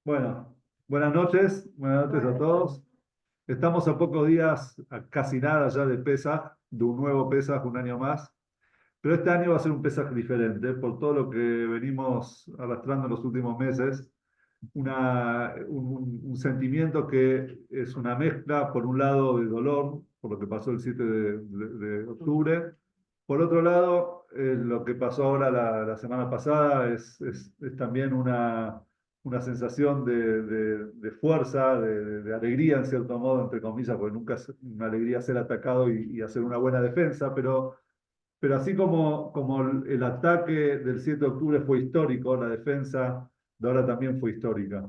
Bueno, buenas noches a todos. Estamos a pocos días, a casi nada ya de Pesaj, de un nuevo Pesaj, un año más. Pero este año va a ser un Pesaj diferente por todo lo que venimos arrastrando en los últimos meses. Un sentimiento que es una mezcla, por un lado, de dolor, por lo que pasó el 7 de octubre. Por otro lado, lo que pasó ahora la semana pasada es también una sensación de fuerza, de alegría, en cierto modo, entre comillas, porque nunca es una alegría ser atacado y hacer una buena defensa, pero así como el ataque del 7 de octubre fue histórico, la defensa de ahora también fue histórica.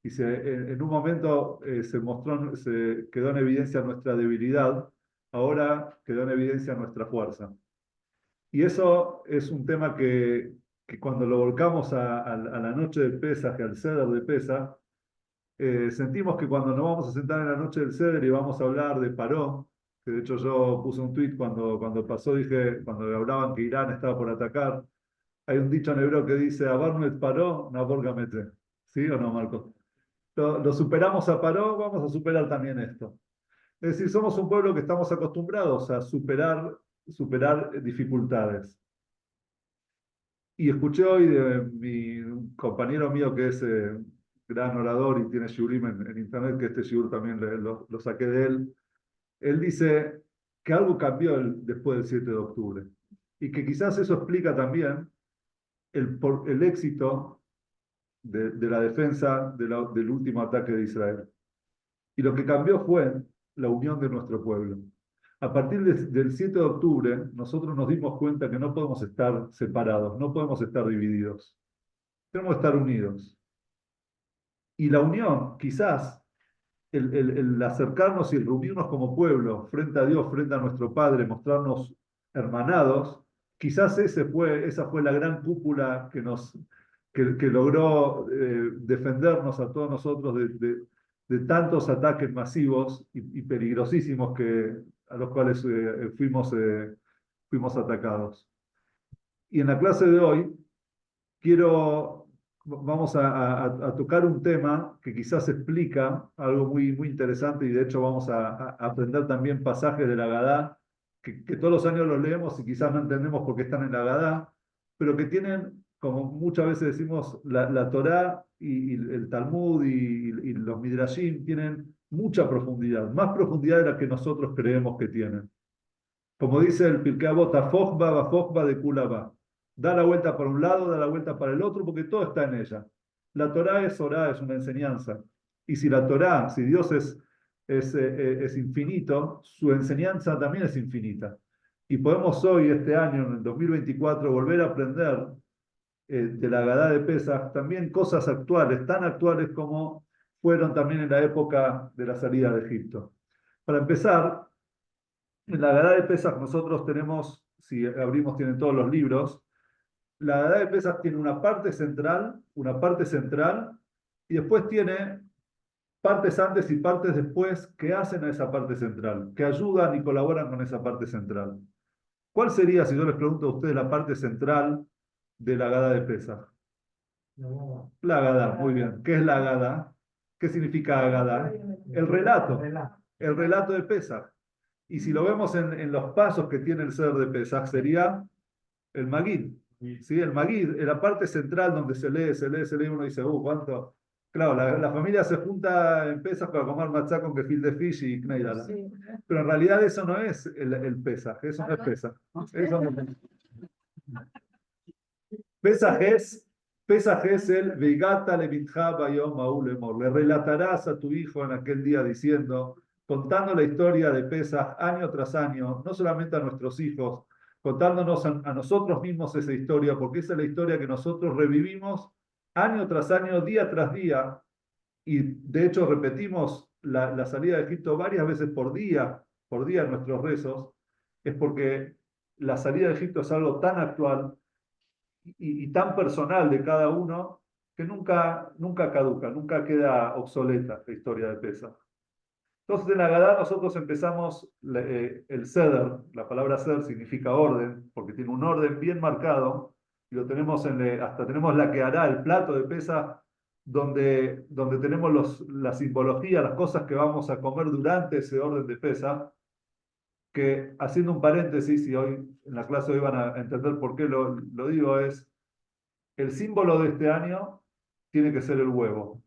Y en un momento se quedó en evidencia nuestra debilidad, ahora quedó en evidencia nuestra fuerza. Y eso es un tema que cuando lo volcamos a la noche del Pesaj, al Seder de Pesaj, sentimos que cuando nos vamos a sentar en la noche del Seder y vamos a hablar de Paró, que de hecho yo puse un tuit cuando pasó, dije, cuando hablaban que Irán estaba por atacar, hay un dicho en hebreo que dice, Abarnu et Paró, Nabor Gamete. ¿Sí o no, Marco? Lo superamos a Paró, vamos a superar también esto. Es decir, somos un pueblo que estamos acostumbrados a superar dificultades. Y escuché hoy de un compañero mío que es gran orador y tiene shiurim en internet, que este shiur también lo saqué de él. Él dice que algo cambió después del 7 de octubre y que quizás eso explica también el éxito de la defensa del último ataque de Israel. Y lo que cambió fue la unión de nuestro pueblo. A partir del 7 de octubre, nosotros nos dimos cuenta que no podemos estar separados, no podemos estar divididos. Tenemos que estar unidos. Y la unión, quizás, el acercarnos y el reunirnos como pueblo frente a Dios, frente a nuestro Padre, mostrarnos hermanados, quizás esa fue la gran cúpula que logró defendernos a todos nosotros de tantos ataques masivos y peligrosísimos a los cuales fuimos atacados. Y en la clase de hoy vamos a tocar un tema que quizás explica algo muy interesante y de hecho vamos a aprender también pasajes de la Agadá que todos los años los leemos y quizás no entendemos por qué están en la Agadá, pero que tienen, como muchas veces decimos, la Torá y el Talmud y los Midrashim tienen mucha profundidad, más profundidad de la que nosotros creemos que tienen. Como dice el Pirkei Avot, Afojba de Kulaba. Da la vuelta para un lado, da la vuelta para el otro, porque todo está en ella. La Torá es orá, es una enseñanza. Y si la Torá, si Dios es infinito, su enseñanza también es infinita. Y podemos hoy, este año, en el 2024, volver a aprender de la Agadá de Pesaj también cosas actuales, tan actuales como fueron también en la época de la salida de Egipto. Para empezar, en la Haggadá de Pesaj nosotros tenemos, si abrimos, tienen todos los libros. La Haggadá de Pesaj tiene una parte central, y después tiene partes antes y partes después que hacen a esa parte central, que ayudan y colaboran con esa parte central. ¿Cuál sería, si yo les pregunto a ustedes, la parte central de la Haggadá de Pesaj? La Haggadá, muy bien. ¿Qué es la Haggadá? ¿Qué significa Haggadá? El relato. El relato de Pesaj. Y si lo vemos en los pasos que tiene el ser de Pesaj, sería el Magid. ¿Sí? El Magid, en la parte central donde se lee, uno dice, ¿cuánto? Claro, la familia se junta en Pesaj para comer matzá con gefilte fish y kneidala. Sí. Pero en realidad eso no es el Pesaj, eso no es Pesaj. Eso no es. Pesaj es, Pesaj es el Veigata levitja bayom ha'u lemor. Le relatarás a tu hijo en aquel día diciendo, contando la historia de Pesaj año tras año, no solamente a nuestros hijos, contándonos a nosotros mismos esa historia, porque esa es la historia que nosotros revivimos año tras año, día tras día, y de hecho repetimos la salida de Egipto varias veces por día en nuestros rezos, es porque la salida de Egipto es algo tan actual y tan personal de cada uno que nunca caduca, nunca queda obsoleta la historia de Pesaj. Entonces en Agadá nosotros empezamos el Seder, la palabra Seder significa orden, porque tiene un orden bien marcado, y lo tenemos hasta tenemos la que hará, el plato de Pesaj, donde tenemos la simbología, las cosas que vamos a comer durante ese orden de Pesaj, que haciendo un paréntesis, y hoy en la clase hoy van a entender por qué lo digo, es el símbolo de este año tiene que ser el huevo.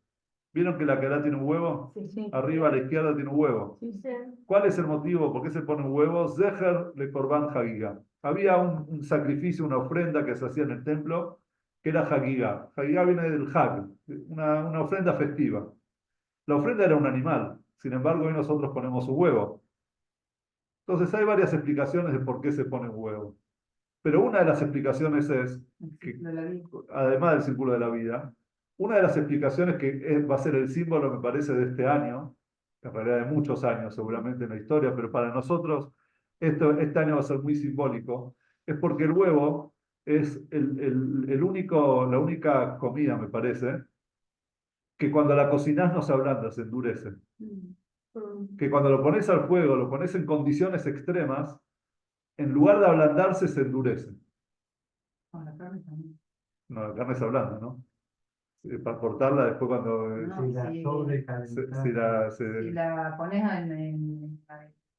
¿Vieron que la Kerá tiene un huevo? Sí, sí. Arriba a la izquierda tiene un huevo. Sí, sí. ¿Cuál es el motivo? ¿Por qué se pone un huevo? Zeher le Korban Hagigá. Había un sacrificio, una ofrenda que se hacía en el templo, que era Hagigá. Hagigá viene del Hag, una ofrenda festiva. La ofrenda era un animal, sin embargo, hoy nosotros ponemos un huevo. Entonces hay varias explicaciones de por qué se pone un huevo. Pero una de las explicaciones es que, además del círculo de la vida, una de las explicaciones va a ser el símbolo, me parece, de este año, en realidad de muchos años seguramente en la historia, pero para nosotros este año va a ser muy simbólico, es porque el huevo es la única comida, me parece, que cuando la cocinás no se ablanda, se endurece. Que cuando lo pones al fuego, lo pones en condiciones extremas, en lugar de ablandarse, se endurece. Con la carne también. No, la carne se ablanda, ¿no? Para cortarla después cuando No, Si la si sobrecalentás. la pones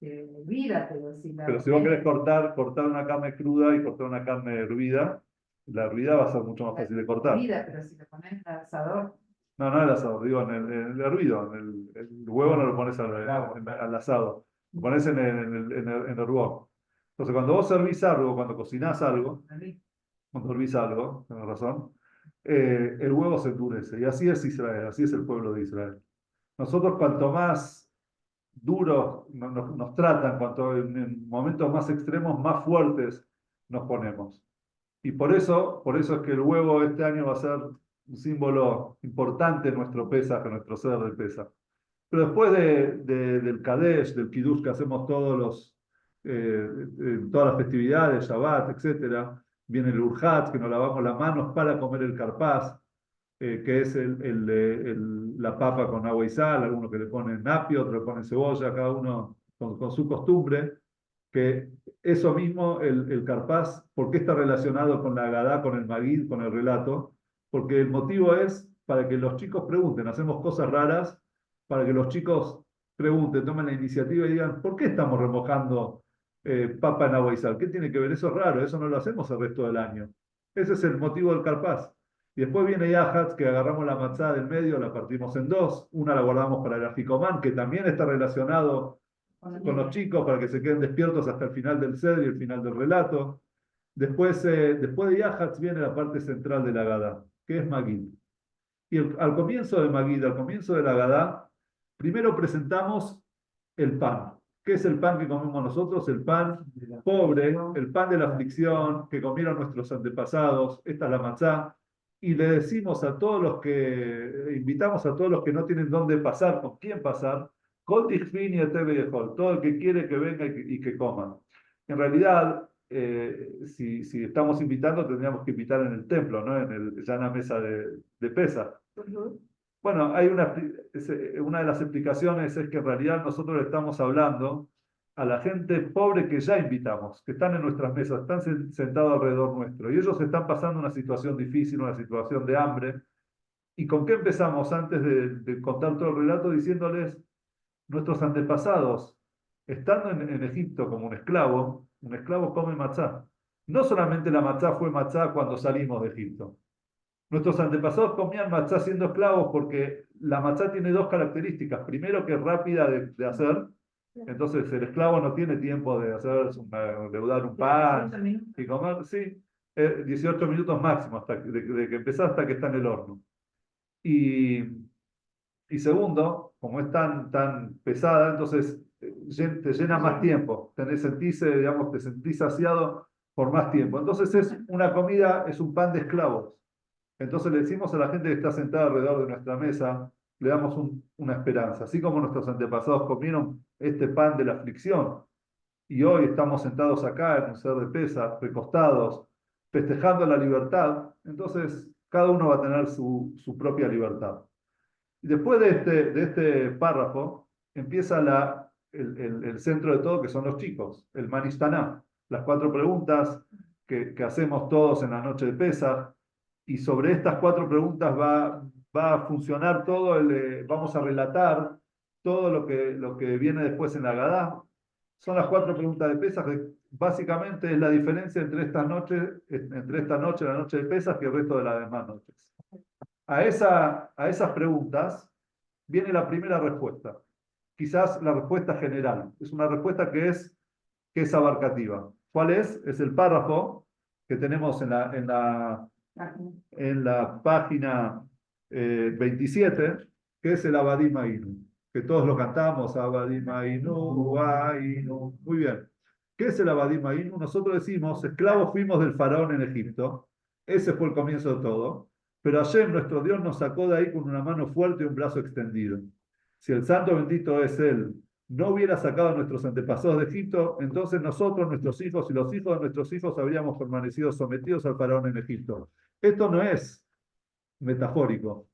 hervida, pero si la pero si vos pones querés cortar una carne cruda y cortar una carne hervida, la hervida va a ser mucho más fácil de cortar. hervida, pero si la pones al asador, No, no el asador, digo en el hervido. El huevo no lo pones al asado, lo pones en el hervor. Entonces, cuando vos servís algo, cuando cocinás algo, cuando hervís algo, tenés razón, el huevo se endurece. Y así es Israel, así es el pueblo de Israel. Nosotros cuanto más duros nos tratan, cuanto en momentos más extremos, más fuertes nos ponemos. Y por eso es que el huevo este año va a ser un símbolo importante en nuestro Pesaj, en nuestro ser del Pesaj. Pero después del Kadesh, del Kiddush que hacemos todas las festividades, Shabbat, etcétera, viene el Urjat, que nos lavamos las manos para comer el carpaz, que es la papa con agua y sal, algunos que le ponen apio, otros le ponen cebolla, cada uno con su costumbre, que eso mismo, el carpaz, ¿por qué está relacionado con la Agadá, con el Magid, con el relato? Porque el motivo es para que los chicos pregunten, hacemos cosas raras, para que los chicos pregunten, tomen la iniciativa y digan, ¿por qué estamos remojando papa en agua y sal? ¿Qué tiene que ver? Eso es raro, eso no lo hacemos el resto del año. Ese es el motivo del carpaz. Y después viene Yahatz, que agarramos la matzá del medio, la partimos en dos, una la guardamos para el afikoman, que también está relacionado con los chicos para que se queden despiertos hasta el final del Seder y el final del relato. Después de Yahatz viene la parte central de la Gadá, que es Magid. Y al comienzo de Magid, al comienzo de la Gadá, primero presentamos el pan. ¿Qué es el pan que comemos nosotros? El pan pobre, el pan de la aflicción que comieron nuestros antepasados. Esta es la matzá. Y le decimos a todos invitamos a todos los que no tienen dónde pasar, con quién pasar, todo el que quiere que venga y que coma. En realidad, si estamos invitando, tendríamos que invitar en el templo, ¿no? Ya en la mesa de Pesaj. Bueno, una de las explicaciones es que en realidad nosotros le estamos hablando a la gente pobre que ya invitamos, que están en nuestras mesas, están sentados alrededor nuestro, y ellos están pasando una situación difícil, una situación de hambre. ¿Y con qué empezamos antes de contar todo el relato? Diciéndoles, nuestros antepasados, estando en Egipto como un esclavo come matzá. No solamente la matzá fue matzá cuando salimos de Egipto. Nuestros antepasados comían matzá siendo esclavos porque la matzá tiene dos características. Primero, que es rápida de hacer. Entonces el esclavo no tiene tiempo de leudar un pan y comer. Sí, 18 minutos máximo de que empezás hasta que está en el horno. Y, y segundo, como es tan pesada, entonces te llena más tiempo. Te sentís saciado por más tiempo. Entonces es una comida, es un pan de esclavos. Entonces le decimos a la gente que está sentada alrededor de nuestra mesa, le damos una esperanza. Así como nuestros antepasados comieron este pan de la aflicción, y hoy estamos sentados acá en un ser de pesa, recostados, festejando la libertad, entonces cada uno va a tener su propia libertad. Y después de este párrafo, empieza el centro de todo, que son los chicos, el Manishtaná, las cuatro preguntas que hacemos todos en la noche de Pesaj. Y sobre estas cuatro preguntas va va a funcionar todo, vamos a relatar todo lo que viene después en la Agadá. Son las 4 preguntas de Pesaj, que básicamente es la diferencia entre esta noche, la noche de Pesaj, y el resto de las demás noches. A esas preguntas viene la primera respuesta. Quizás la respuesta general. Es una respuesta que es abarcativa. ¿Cuál es? Es el párrafo que tenemos en la página 27, que es el Abadim Ainu, que todos lo cantamos, Abadim Ainu, Ainu. Muy bien. ¿Qué es el Abadim Ainu? Nosotros decimos, esclavos fuimos del faraón en Egipto. Ese fue el comienzo de todo. Pero ayer nuestro Dios nos sacó de ahí con una mano fuerte y un brazo extendido. Si el santo bendito es Él, no hubiera sacado a nuestros antepasados de Egipto, entonces nosotros, nuestros hijos y los hijos de nuestros hijos habríamos permanecido sometidos al faraón en Egipto. Esto no es metafórico.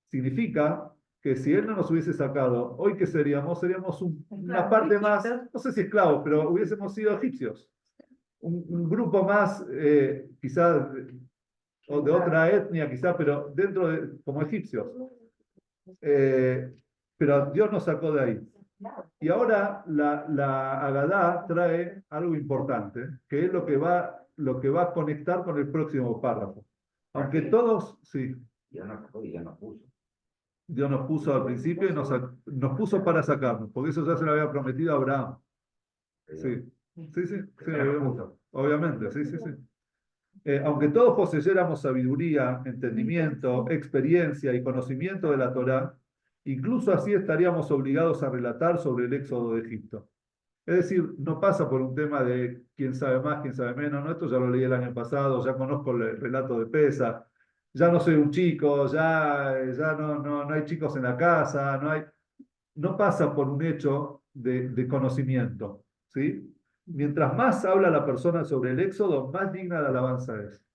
Significa que si Él no nos hubiese sacado, hoy ¿qué seríamos? Seríamos una parte más, no sé si esclavos, pero hubiésemos sido egipcios. Un grupo más, quizás, o de otra etnia, quizás, pero dentro de, como egipcios. Pero Dios nos sacó de ahí. Y ahora la Agadá trae algo importante, que es lo que va a conectar con el próximo párrafo. Aunque todos, sí. Ya no sacó y ya no puso. Dios nos puso al principio y nos puso para sacarnos, porque eso ya se lo había prometido a Abraham. Sí, sí, obviamente, sí. Aunque todos poseyéramos sabiduría, entendimiento, experiencia y conocimiento de la Torá, incluso así estaríamos obligados a relatar sobre el éxodo de Egipto. Es decir, no pasa por un tema de quién sabe más, quién sabe menos, ¿no? Esto ya lo leí el año pasado, ya conozco el relato de Pesaj, ya no soy un chico, ya no hay chicos en la casa, no pasa por un hecho de conocimiento, ¿sí? Mientras más habla la persona sobre el éxodo, más digna de alabanza es.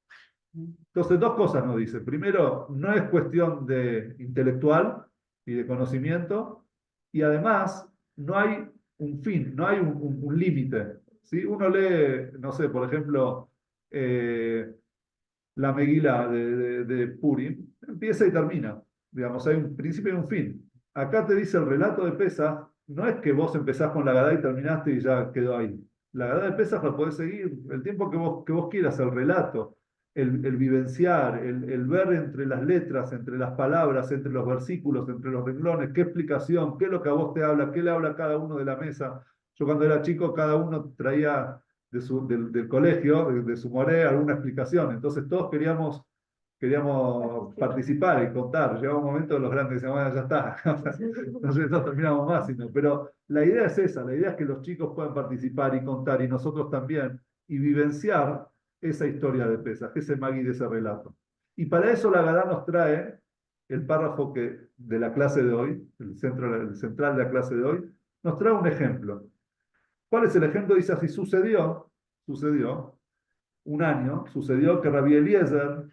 Entonces, dos cosas nos dice. Primero, no es cuestión de intelectual y de conocimiento, y además no hay un fin, no hay un límite, ¿sí? Uno lee, no sé, por ejemplo, la Megilá de Purim, empieza y termina. Digamos, hay un principio y un fin. Acá te dice el relato de Pesaj, no es que vos empezás con la Agadá y terminaste y ya quedó ahí. La Agadá de Pesaj la podés seguir el tiempo que vos quieras, el relato, el vivenciar, el ver entre las letras, entre las palabras, entre los versículos, entre los renglones, qué explicación, qué es lo que a vos te habla, qué le habla a cada uno de la mesa. Yo cuando era chico, cada uno traía del colegio, de su moré, alguna explicación. Entonces todos queríamos participar y contar. Llegaba un momento de los grandes decían, bueno, ya está, no terminamos más, pero la idea es esa, la idea es que los chicos puedan participar y contar, y nosotros también, y vivenciar esa historia de Pesaj, ese magui de ese relato. Y para eso la Agadá nos trae el párrafo de la clase de hoy, el central de la clase de hoy, nos trae un ejemplo. ¿Cuál es el ejemplo? Dice así, sucedió un año, sucedió que Rabí Eliezer,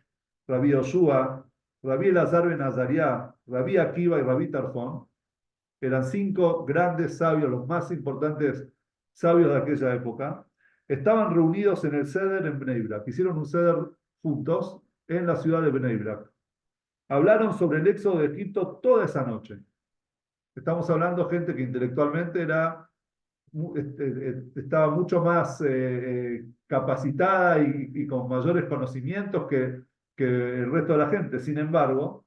Rabí Yoshua, Rabí Elazar ben Azariah, Rabí Akiva y Rabí Tarfón eran 5 grandes sabios, los más importantes sabios de aquella época, estaban reunidos en el Seder en Bnei Brak, hicieron un Seder juntos en la ciudad de Bnei Brak. Hablaron sobre el éxodo de Egipto toda esa noche. Estamos hablando de gente que intelectualmente estaba mucho más capacitada y con mayores conocimientos que el resto de la gente. Sin embargo,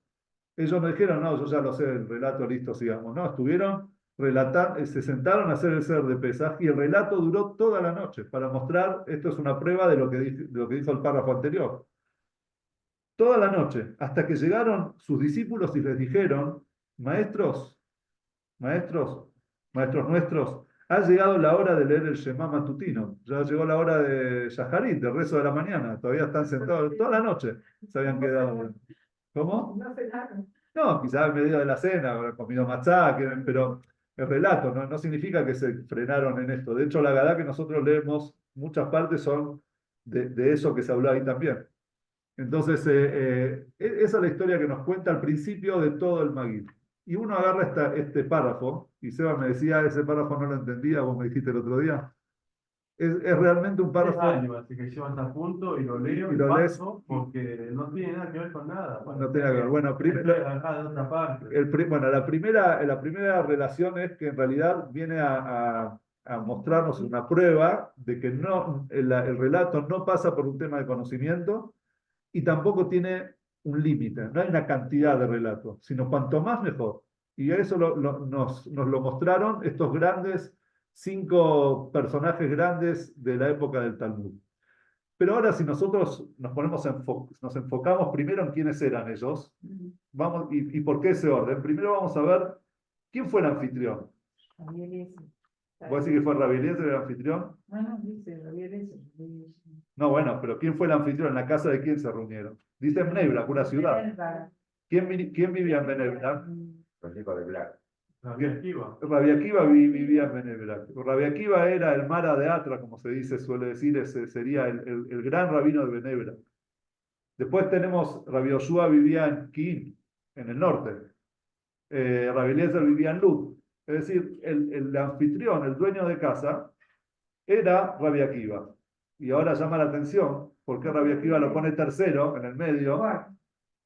ellos no dijeron, no, yo ya lo sé, el relato, listo, sigamos. No, estuvieron relatando, se sentaron a hacer el Seder de Pesaj y el relato duró toda la noche para mostrar, esto es una prueba de lo que dijo el párrafo anterior. Toda la noche, hasta que llegaron sus discípulos y les dijeron, maestros, maestros, maestros nuestros, ha llegado la hora de leer el Shema matutino. Ya llegó la hora de Shaharit, del rezo de la mañana. Todavía están sentados, toda la noche se habían quedado. ¿Cómo? No, quizás en medio de la cena, habrán comido matzá, pero el relato no significa que se frenaron en esto. De hecho, la Gadá que nosotros leemos, muchas partes son de eso que se habló ahí también. Entonces, esa es la historia que nos cuenta al principio de todo el Maguid. Y uno agarra este párrafo, y Seba me decía, ese párrafo no lo entendía, vos me dijiste el otro día. Es realmente un 3 párrafo, años, así que llevo hasta punto y lo leo Y y lo lees. paso porque no tiene nada que ver con nada. No tiene que ver. Bueno, Estoy primero, acá de otra parte. bueno, la primera relación es que en realidad viene a mostrarnos una prueba de que no, el relato no pasa por un tema de conocimiento y tampoco tiene un límite, no hay una cantidad de relatos, sino cuanto más mejor. Y eso nos lo mostraron estos grandes, 5 personajes grandes de la época del Talmud. Pero ahora si nosotros nos enfocamos primero en quiénes eran ellos, vamos, y por qué ese orden. Primero vamos a ver quién fue el anfitrión. Javier ese. ¿Vos decís que fue Rabbi Eliezer el anfitrión? No, no, dice Javier ese. No, bueno, pero ¿quién fue el anfitrión? ¿En la casa de quién se reunieron? Dice en Bnei Brak, una ciudad. ¿Quién vivía en Bnei Brak? Francisco de Black. Rabbi Akiva. Rabbi Akiva vivía en Bnei Brak. Rabbi Akiva era el Mara de Atra, como se dice, suele decir, ese sería el gran rabino de Bnei Brak. Después tenemos Rabbi Yoshua vivía en Kiin, en el norte. Rabbi Eliezer vivía en Lud. Es decir, el anfitrión, el dueño de casa, era Rabbi Akiva. Y ahora llama la atención porque Rabbi Akiva lo pone tercero en el medio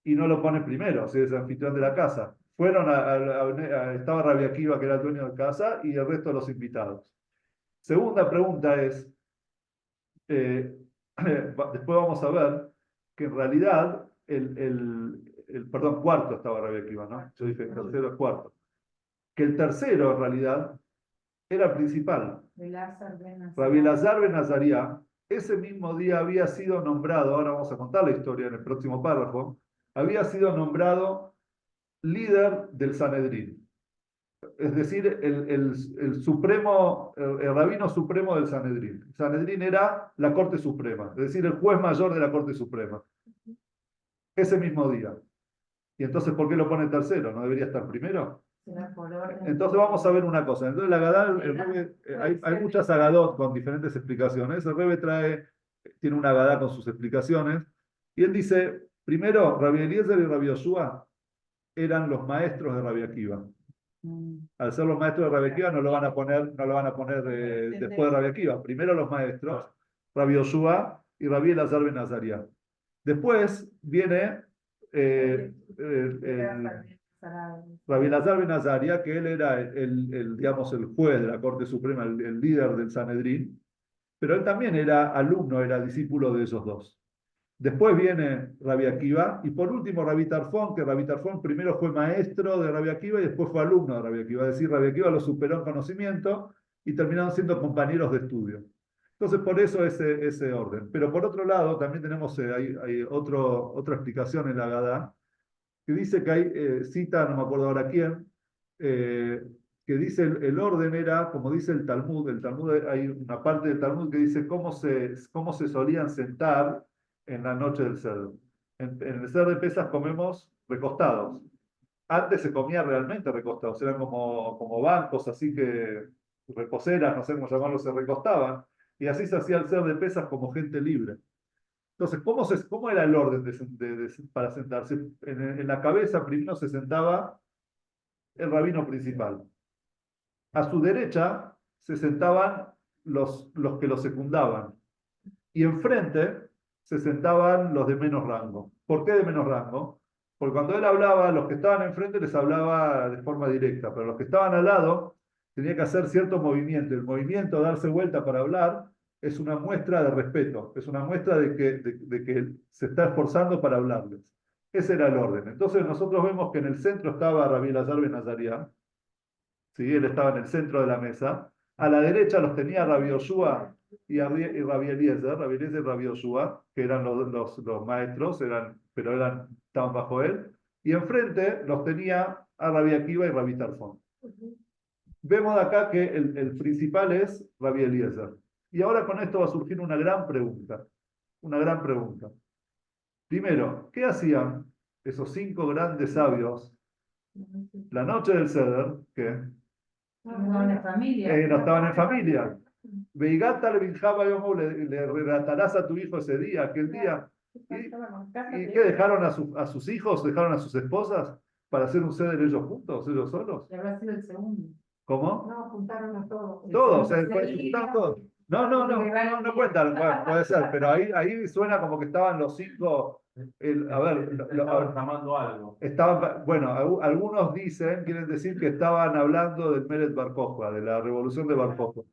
y no lo pone primero, o sea, es el anfitrión de la casa. Estaba Rabbi Akiva, que era el dueño de casa, y el resto de los invitados. Segunda pregunta es, después vamos a ver que en realidad, perdón, cuarto estaba Rabbi Akiva, ¿no? Yo dije tercero, cuarto. Que el tercero, en realidad, era el principal. Rabbi Elazar ben Azariah, ese mismo día había sido nombrado, ahora vamos a contar la historia en el próximo párrafo, había sido nombrado líder del Sanedrín. Es decir, el rabino supremo del Sanedrín. El Sanedrín era la Corte Suprema, es decir, el juez mayor de la Corte Suprema. Ese mismo día. Y entonces, ¿por qué lo pone tercero? ¿No debería estar primero? Entonces vamos a ver una cosa. Entonces la Agadá, hay muchas Agadot con diferentes explicaciones. El Rebbe tiene una Agadá con sus explicaciones. Y él dice, primero, Rabbi Eliezer y Rabbi Yoshua eran los maestros de Rabbi Akiva. Al ser los maestros de Rabbi Akiva no lo van a poner después de Rabbi Akiva. Primero los maestros, Rabbi Yoshua y Rabbi Elazar ben Azariah. Después viene Rabbi Elazar ben Azariah, que él era digamos, el juez de la Corte Suprema, el líder del Sanedrín, pero él también era alumno, era discípulo de esos dos. Después viene Rabbi Akiva, y por último Rabbi Tarfón, que Rabbi Tarfón primero fue maestro de Rabbi Akiva y después fue alumno de Rabbi Akiva. Es decir, Rabbi Akiva lo superó en conocimiento y terminaron siendo compañeros de estudio. Entonces, por eso ese orden. Pero por otro lado, también tenemos hay otra explicación en la Agadá, que dice que hay, cita, no me acuerdo ahora quién, que dice el orden era, como dice el Talmud, hay una parte del Talmud que dice cómo se solían sentar en la noche del Seder. En el Seder de Pesas comemos recostados. Antes se comía realmente recostados, eran como bancos, así que reposeras, no sé cómo llamarlos, se recostaban, y así se hacía el Seder de Pesas como gente libre. Entonces, ¿cómo era el orden para sentarse? En la cabeza primero se sentaba el rabino principal. A su derecha se sentaban los que lo secundaban. Y enfrente se sentaban los de menos rango. ¿Por qué de menos rango? Porque cuando él hablaba, los que estaban enfrente les hablaba de forma directa, pero los que estaban al lado tenía que hacer cierto movimiento. El movimiento, darse vuelta para hablar, es una muestra de respeto, es una muestra de que se está esforzando para hablarles. Ese era el orden. Entonces nosotros vemos que en el centro estaba Rabbi Elazar ben Azariah, ¿sí? Él estaba en el centro de la mesa. A la derecha los tenía Rabbi Yoshua y Rabbi Eliezer y Rabbi Yoshua, que eran los maestros, estaban bajo él. Y enfrente los tenía a Rabbi Akiva y Rabbi Tarfón. Vemos de acá que el principal es Rabbi Eliezer. Y ahora con esto va a surgir una gran pregunta. Una gran pregunta. Primero, ¿qué hacían esos 5 grandes sabios la noche del Seder? ¿Qué? No estaban en familia. No estaban en familia. Veigata le relatarás a tu hijo ese día, aquel día. ¿Y qué dejaron a sus hijos, dejaron a sus esposas para hacer un Seder ellos juntos, ellos solos? Y habrá sido el segundo. ¿Cómo? No, juntaron a todos. Todos, se juntaron todos. No cuentan, bueno, puede ser, pero ahí suena como que estaban los cinco, a ver, Estaban tramando algo. estaban, bueno, algunos dicen, quieren decir que estaban hablando del Meretz Bar Kokhba, de la revolución de Bar Kokhba.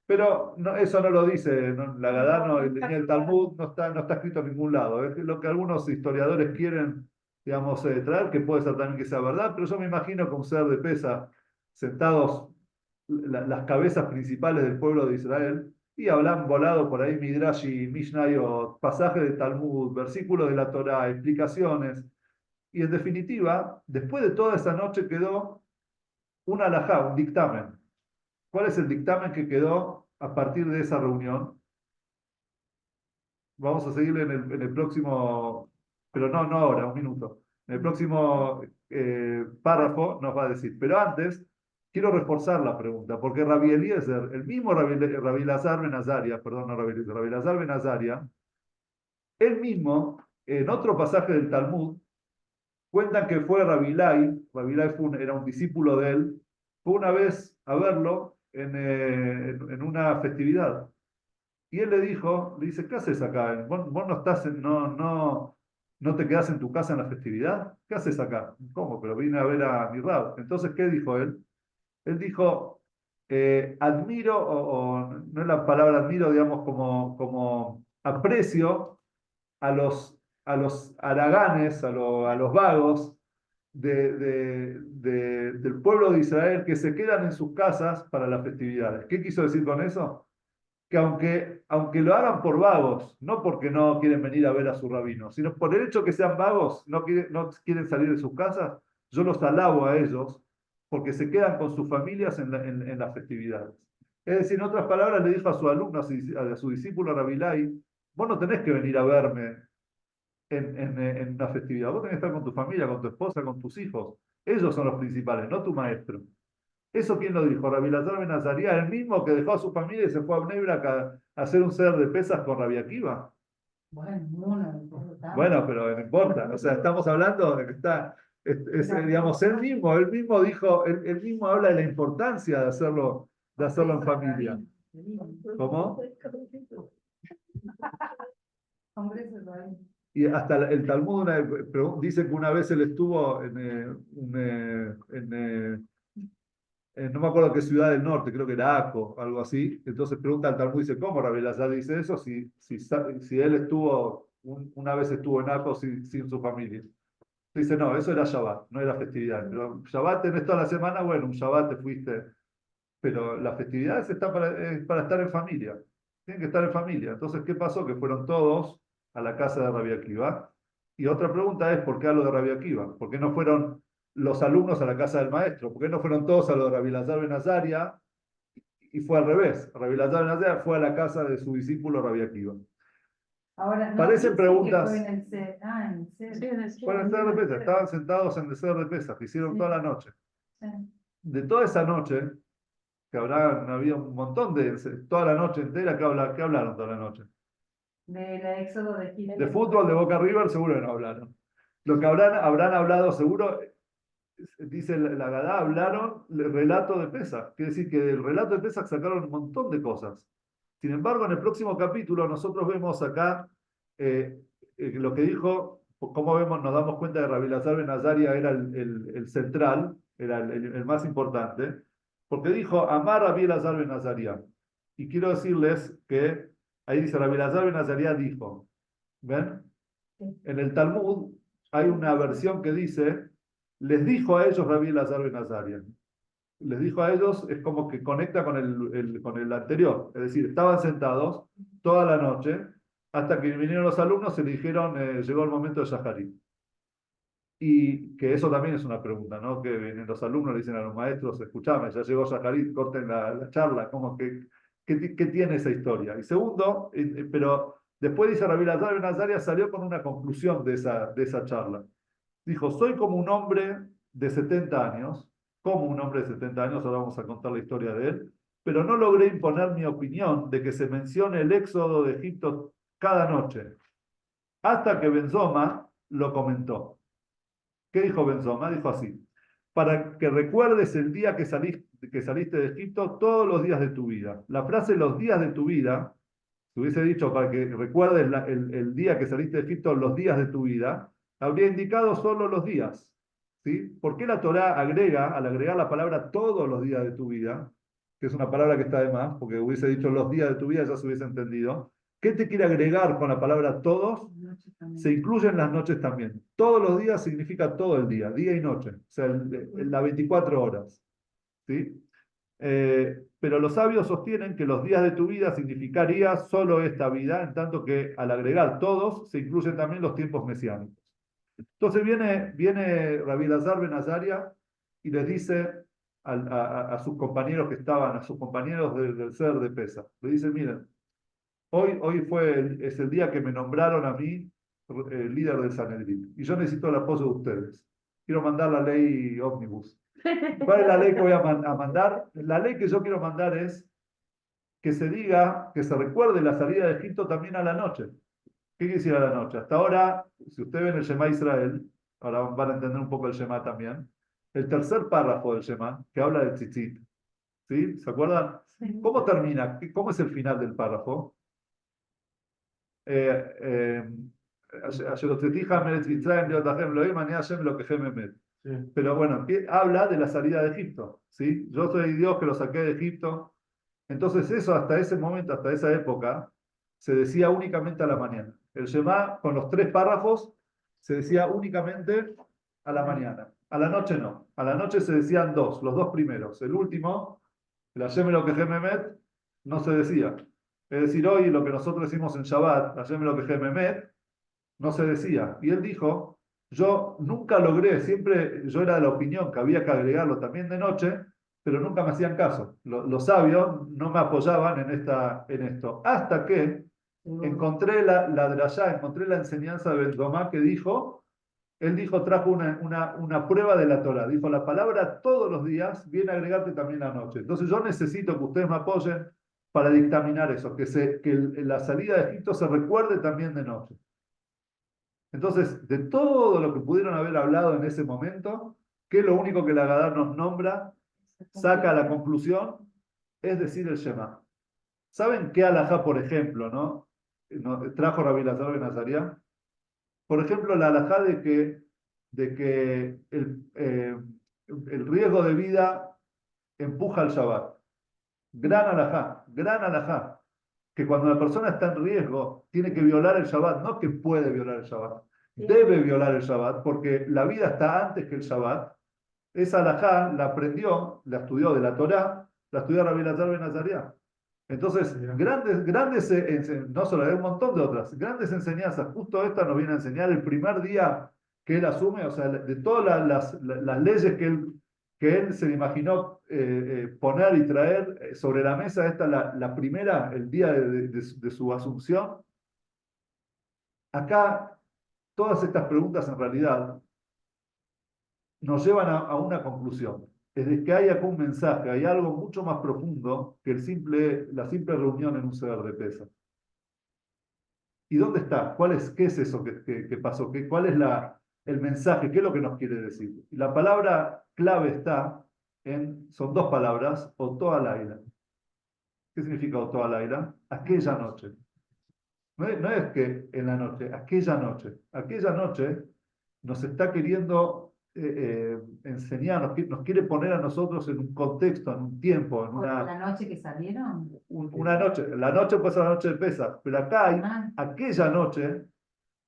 Pero eso no lo dice, la Gadá ni el Talmud, no está escrito en ningún lado. Es lo que algunos historiadores quieren, digamos, traer, que puede ser también que sea verdad, pero yo me imagino con ser de Pesa, sentados las cabezas principales del pueblo de Israel, y habrán volado por ahí Midrash y Mishnayot, pasajes de Talmud, versículos de la Torá, explicaciones. Y en definitiva, después de toda esa noche quedó un alajá, un dictamen. ¿Cuál es el dictamen que quedó a partir de esa reunión? Vamos a seguir en el próximo, pero no ahora, un minuto. En el próximo párrafo nos va a decir. Pero antes, quiero reforzar la pregunta, porque Rabbi Eliezer, el mismo Rabbi Elazar ben Azaria, perdón, no Rabbi Eliezer, Rabbi Elazar ben Azaria, él mismo, en otro pasaje del Talmud, cuentan que fue Rabbi Lai era un discípulo de él, fue una vez a verlo en una festividad. Y él le dice, ¿qué haces acá? ¿Vos no estás no te quedás en tu casa en la festividad? ¿Qué haces acá? ¿Cómo? Pero vine a ver a mi Rab. Entonces, ¿qué dijo él? Él dijo, admiro, o no es la palabra admiro, digamos, como aprecio a los haraganes, a los vagos del pueblo de Israel que se quedan en sus casas para las festividades. ¿Qué quiso decir con eso? Que aunque lo hagan por vagos, no porque no quieren venir a ver a su rabino, sino por el hecho que sean vagos, no quieren salir de sus casas, yo los alabo a ellos porque se quedan con sus familias en las festividades. Es decir, en otras palabras, le dijo a su alumno, a su discípulo Rabilai, vos no tenés que venir a verme en una festividad, vos tenés que estar con tu familia, con tu esposa, con tus hijos. Ellos son los principales, no tu maestro. ¿Eso quién lo dijo? Rabbi Elazar ben Azaria, el mismo que dejó a su familia y se fue a Bnei Brak a hacer un ser de pesas con Rabbi Akiva. Bueno, no importa. Bueno, pero no importa. O sea, estamos hablando de que digamos, él mismo dijo, él mismo habla de la importancia de hacerlo en familia. ¿Cómo? Congreso Rabin. Y hasta el Talmud dice que una vez él estuvo no me acuerdo qué ciudad del norte, creo que era Aco, algo así. Entonces pregunta al Talmud, dice, ¿cómo Rabbi Elazar dice eso? Si él una vez estuvo en Aco sin su familia. Dice, no, eso era Shabbat, no era festividad. Pero Shabbat tenés toda la semana, bueno, un Shabbat te fuiste. Pero las festividades están para estar en familia. Tienen que estar en familia. Entonces, ¿qué pasó? Que fueron todos a la casa de Rabbi Akiva. Y otra pregunta es, ¿por qué a lo de Rabbi Akiva? ¿Por qué no fueron los alumnos a la casa del maestro? ¿Por qué no fueron todos a lo de Rabbi Elazar ben Azaria? Y fue al revés. Rabbi Elazar ben Azaria fue a la casa de su discípulo Rabbi Akiva. Ahora, no Parecen dice que preguntas. fue en el C. Ah, en el C. Fueron en Seder de Pesach, estaban sentados en el Seder de Pesach, que hicieron Sí. toda la noche. Sí. De toda esa noche, que había un montón toda la noche entera, ¿qué hablaron toda la noche? Del éxodo de Egipto. De fútbol, de Boca River, seguro que no hablaron. Lo que habrán hablado seguro, dice la Gadá, hablaron del relato de Pesach. Quiere decir que del relato de Pesach sacaron un montón de cosas. Sin embargo, en el próximo capítulo nosotros vemos acá lo que dijo, cómo vemos, nos damos cuenta que Rabbi Elazar ben Azaria era el central, era el más importante, porque dijo, Amar Rabbi Elazar ben Azaria. Y quiero decirles que, ahí dice, Rabbi Elazar ben Azaria dijo, ¿ven? En el Talmud hay una versión que dice, les dijo a ellos Rabbi Elazar ben Azaria. Les dijo a ellos, es como que conecta con el anterior. Es decir, estaban sentados toda la noche hasta que vinieron los alumnos y le dijeron, llegó el momento de Shaharit. Y que eso también es una pregunta, ¿no? Que vienen los alumnos, le dicen a los maestros, escuchame, ya llegó Shaharit, corten la charla, como ¿qué tiene esa historia? Y segundo, pero después dice Rabbi Elazar ben Azaria salió con una conclusión de esa charla. Dijo, soy como un hombre de 70 años, ahora vamos a contar la historia de él, pero no logré imponer mi opinión de que se mencione el éxodo de Egipto cada noche, hasta que Benzoma lo comentó. ¿Qué dijo Benzoma? Dijo así, para que recuerdes el día que saliste de Egipto todos los días de tu vida. La frase los días de tu vida, si hubiese dicho para que recuerdes el día que saliste de Egipto, los días de tu vida, habría indicado solo los días. ¿Sí? ¿Por qué la Torá agrega, al agregar la palabra todos los días de tu vida, que es una palabra que está de más, porque hubiese dicho los días de tu vida, ya se hubiese entendido? ¿Qué te quiere agregar con la palabra todos? Noche también. Se incluyen las noches también. Todos los días significa todo el día y noche, o sea, las 24 horas. ¿Sí? Pero los sabios sostienen que los días de tu vida significaría solo esta vida, en tanto que al agregar todos se incluyen también los tiempos mesiánicos. Entonces viene Rabbi Elazar ben Azaria y les dice a sus compañeros que estaban, a sus compañeros del Seder de Pesa, le dice, miren, hoy es el día que me nombraron a mí líder del Sanedrín, y yo necesito el apoyo de ustedes. Quiero mandar la ley ómnibus. ¿Cuál es la ley que voy a mandar? La ley que yo quiero mandar es que se diga, que se recuerde la salida de Egipto también a la noche. ¿Qué quiere decir a la noche? Hasta ahora, si ustedes ven el Shema Israel, ahora van a entender un poco el Shema también, el tercer párrafo del Shema, que habla del tzitzit, ¿sí? ¿Se acuerdan? Sí. ¿Cómo termina? ¿Cómo es el final del párrafo? Sí. Pero bueno, habla de la salida de Egipto, ¿sí? Yo soy Dios que lo saqué de Egipto. Entonces eso hasta ese momento, hasta esa época, se decía únicamente a la mañana. El Shema, con los 3 párrafos, se decía únicamente a la mañana. A la noche no. A la noche se decían los 2 primeros. El último, el Hashem Elokejem Emet, no se decía. Es decir, hoy lo que nosotros decimos en Shabbat, Hashem Elokejem Emet, no se decía. Y él dijo, yo nunca logré, siempre yo era de la opinión que había que agregarlo también de noche, pero nunca me hacían caso. Los sabios no me apoyaban en esto. Hasta que encontré la drashá, encontré la enseñanza de Ben Domá que dijo, él dijo, trajo una prueba de la Torah. Dijo, la palabra todos los días viene a agregarte también la noche. Entonces yo necesito que ustedes me apoyen para dictaminar eso, que la salida de Egipto se recuerde también de noche. Entonces, de todo lo que pudieron haber hablado en ese momento, ¿qué es lo único que la Agadá nos nombra? Saca la conclusión, es decir, el Shema. ¿Saben qué alajá, por ejemplo, no? Trajo Rabbi Elazar ben Azaria? Por ejemplo, la alajá de que el riesgo de vida empuja al Shabbat. Gran alajá. Que cuando la persona está en riesgo, tiene que violar el Shabbat, no que puede violar el Shabbat, debe violar el Shabbat, porque la vida está antes que el Shabbat. Esa alajá la aprendió, la estudió de la Torá, la estudió Rabbi Elazar ben Azaria. Entonces, grandes, no solo hay un montón de otras, grandes enseñanzas. Justo esta nos viene a enseñar el primer día que él asume, o sea, de todas las leyes que él se le imaginó poner y traer sobre la mesa, esta la primera, el día de su asunción. Acá, todas estas preguntas en realidad nos llevan a una conclusión. Es de que hay acá un mensaje, hay algo mucho más profundo que la simple reunión en un Seder de Pesa. ¿Y dónde está? ¿Qué es eso que pasó? ¿Cuál es el mensaje? ¿Qué es lo que nos quiere decir? Y la palabra clave está son 2 palabras, Otó Laila. ¿Qué significa Otó Laila? Aquella noche. No es que en la noche, aquella noche. Aquella noche nos está queriendo enseñar, nos quiere poner a nosotros en un contexto, en un tiempo, en ¿La noche que salieron? una noche. La noche puede ser la noche de Pesaj, pero acá hay aquella noche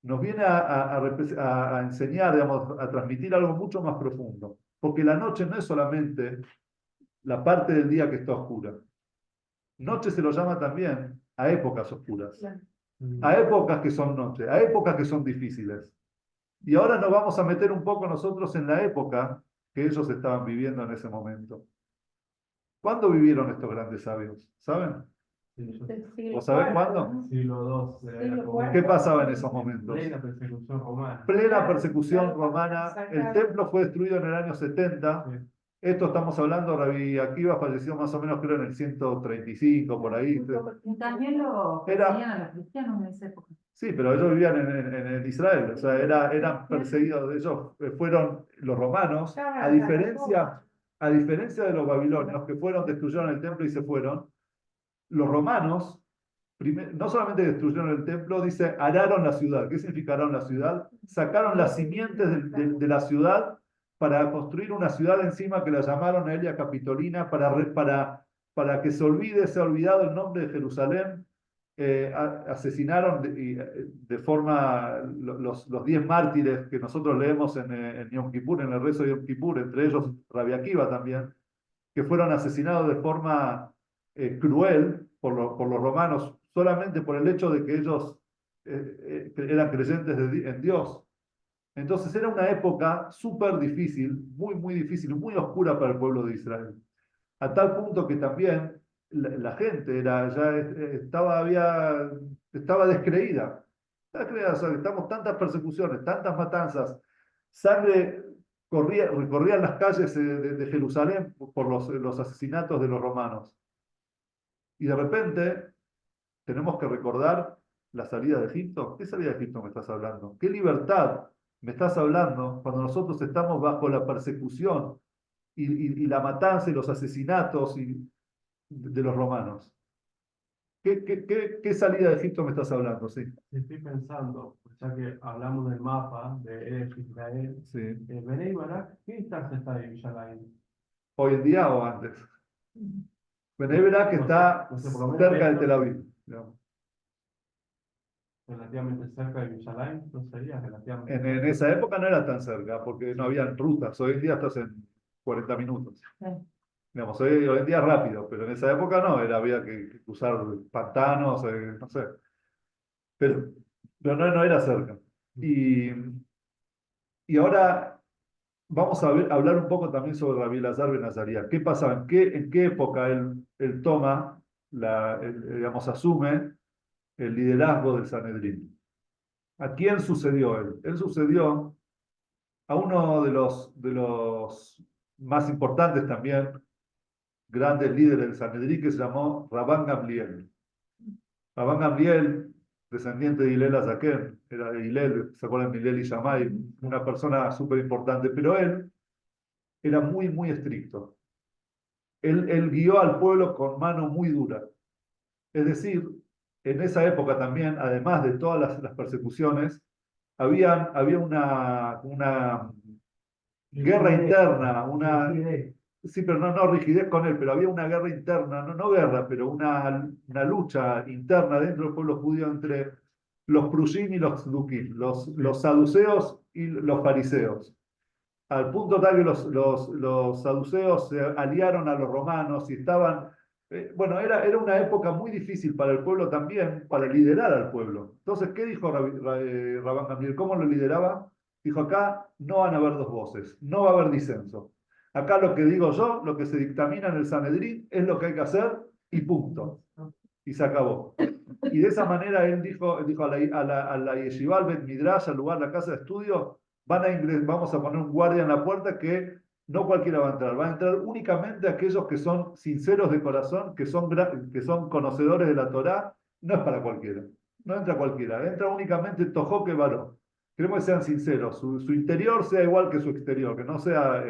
nos viene a enseñar, digamos, a transmitir algo mucho más profundo. Porque la noche no es solamente la parte del día que está oscura. Noche se lo llama también a épocas oscuras, Claro. a épocas que son noche, a épocas que son difíciles. Y ahora nos vamos a meter un poco nosotros en la época que ellos estaban viviendo en ese momento. ¿Cuándo vivieron estos grandes sabios? ¿Saben? ¿Vos sabés cuándo? Siglo II de la era común. ¿Qué pasaba en esos momentos? Plena persecución romana. Plena persecución Claro, romana. El sacaron. templo fue destruido en el año 70. Sí. Esto estamos hablando, Rabbi Akiva falleció más o menos creo en el 135, por ahí. Y también lo Era- perseguían a los cristianos en esa época. Sí, pero ellos vivían en Israel, o sea, eran perseguidos, ellos fueron los romanos, a diferencia de los babilonios que fueron, destruyeron el templo y se fueron, los romanos no solamente destruyeron el templo, dice, araron la ciudad. ¿Qué significa araron la ciudad? Sacaron las simientes de la ciudad para construir una ciudad encima que la llamaron Elia Capitolina para que se ha olvidado el nombre de Jerusalén. Asesinaron de forma los 10 mártires que nosotros leemos en Yom Kippur, en el rezo de Yom Kippur, entre ellos Rabbi Akiva también, que fueron asesinados de forma cruel por los romanos solamente por el hecho de que ellos eran creyentes en Dios. Entonces era una época súper difícil, muy difícil, muy oscura para el pueblo de Israel. A tal punto que también la gente estaba descreída. O sea, estamos tantas persecuciones, tantas matanzas, sangre recorrían las calles de Jerusalén por los asesinatos de los romanos. Y de repente tenemos que recordar la salida de Egipto. ¿Qué salida de Egipto me estás hablando? ¿Qué libertad me estás hablando cuando nosotros estamos bajo la persecución y la matanza y los asesinatos de los romanos? ¿Qué salida de Egipto me estás hablando? Sí. Estoy pensando, ya que hablamos del mapa de Eretz Israel, Sí. Benei Barak, ¿qué distancia está de Yerushalayim? ¿Hoy en día o antes? Bnei Brak está No sé, por lo menos cerca de Tel Aviv, digamos. Relativamente cerca de Yerushalayim, no sería relativamente En cerca. esa época no era tan cerca porque no habían rutas. Hoy en día estás en 40 minutos. Digamos, hoy en día es rápido, pero en esa época no, había que cruzar pantanos, no sé. Pero, no era cerca. Y ahora vamos a hablar un poco también sobre Rabbi Elazar ben Azaría. ¿Qué pasaba? ¿En qué época él toma, digamos, asume el liderazgo del Sanedrín? ¿A quién sucedió él? Él sucedió a uno de los más importantes también, grandes líderes del Sanedrín, que se llamó Rabán Gamliel. Rabán Gamliel, descendiente de Hillel Azaken, era de Hillel, ¿se acuerdan de Hillel y Shammai? Una persona súper importante, pero él era muy estricto. Él guió al pueblo con mano muy dura. Es decir, en esa época también, además de todas las persecuciones, había una guerra interna, sí, pero no rigidez con él, pero había una guerra interna, no guerra, pero una lucha interna dentro del pueblo judío entre los prusim y los tzdukim, los saduceos y los fariseos. Al punto tal que los saduceos se aliaron a los romanos y estaban. Bueno, era una época muy difícil para el pueblo también, para liderar al pueblo. Entonces, ¿qué dijo Rabán Gamliel? ¿Cómo lo lideraba? Dijo, acá no van a haber dos voces, no va a haber disenso. Acá lo que digo yo, lo que se dictamina en el Sanedrín, es lo que hay que hacer y punto. Y se acabó. Y de esa manera él dijo a la Yeshiva, al Bet Midrash, al lugar, la casa de estudio, vamos a poner un guardia en la puerta que no cualquiera va a entrar. Van a entrar únicamente aquellos que son sinceros de corazón, que son conocedores de la Torá. No es para cualquiera. No entra cualquiera. Entra únicamente Tojoque varón. Queremos que sean sinceros. Su interior sea igual que su exterior, que no sea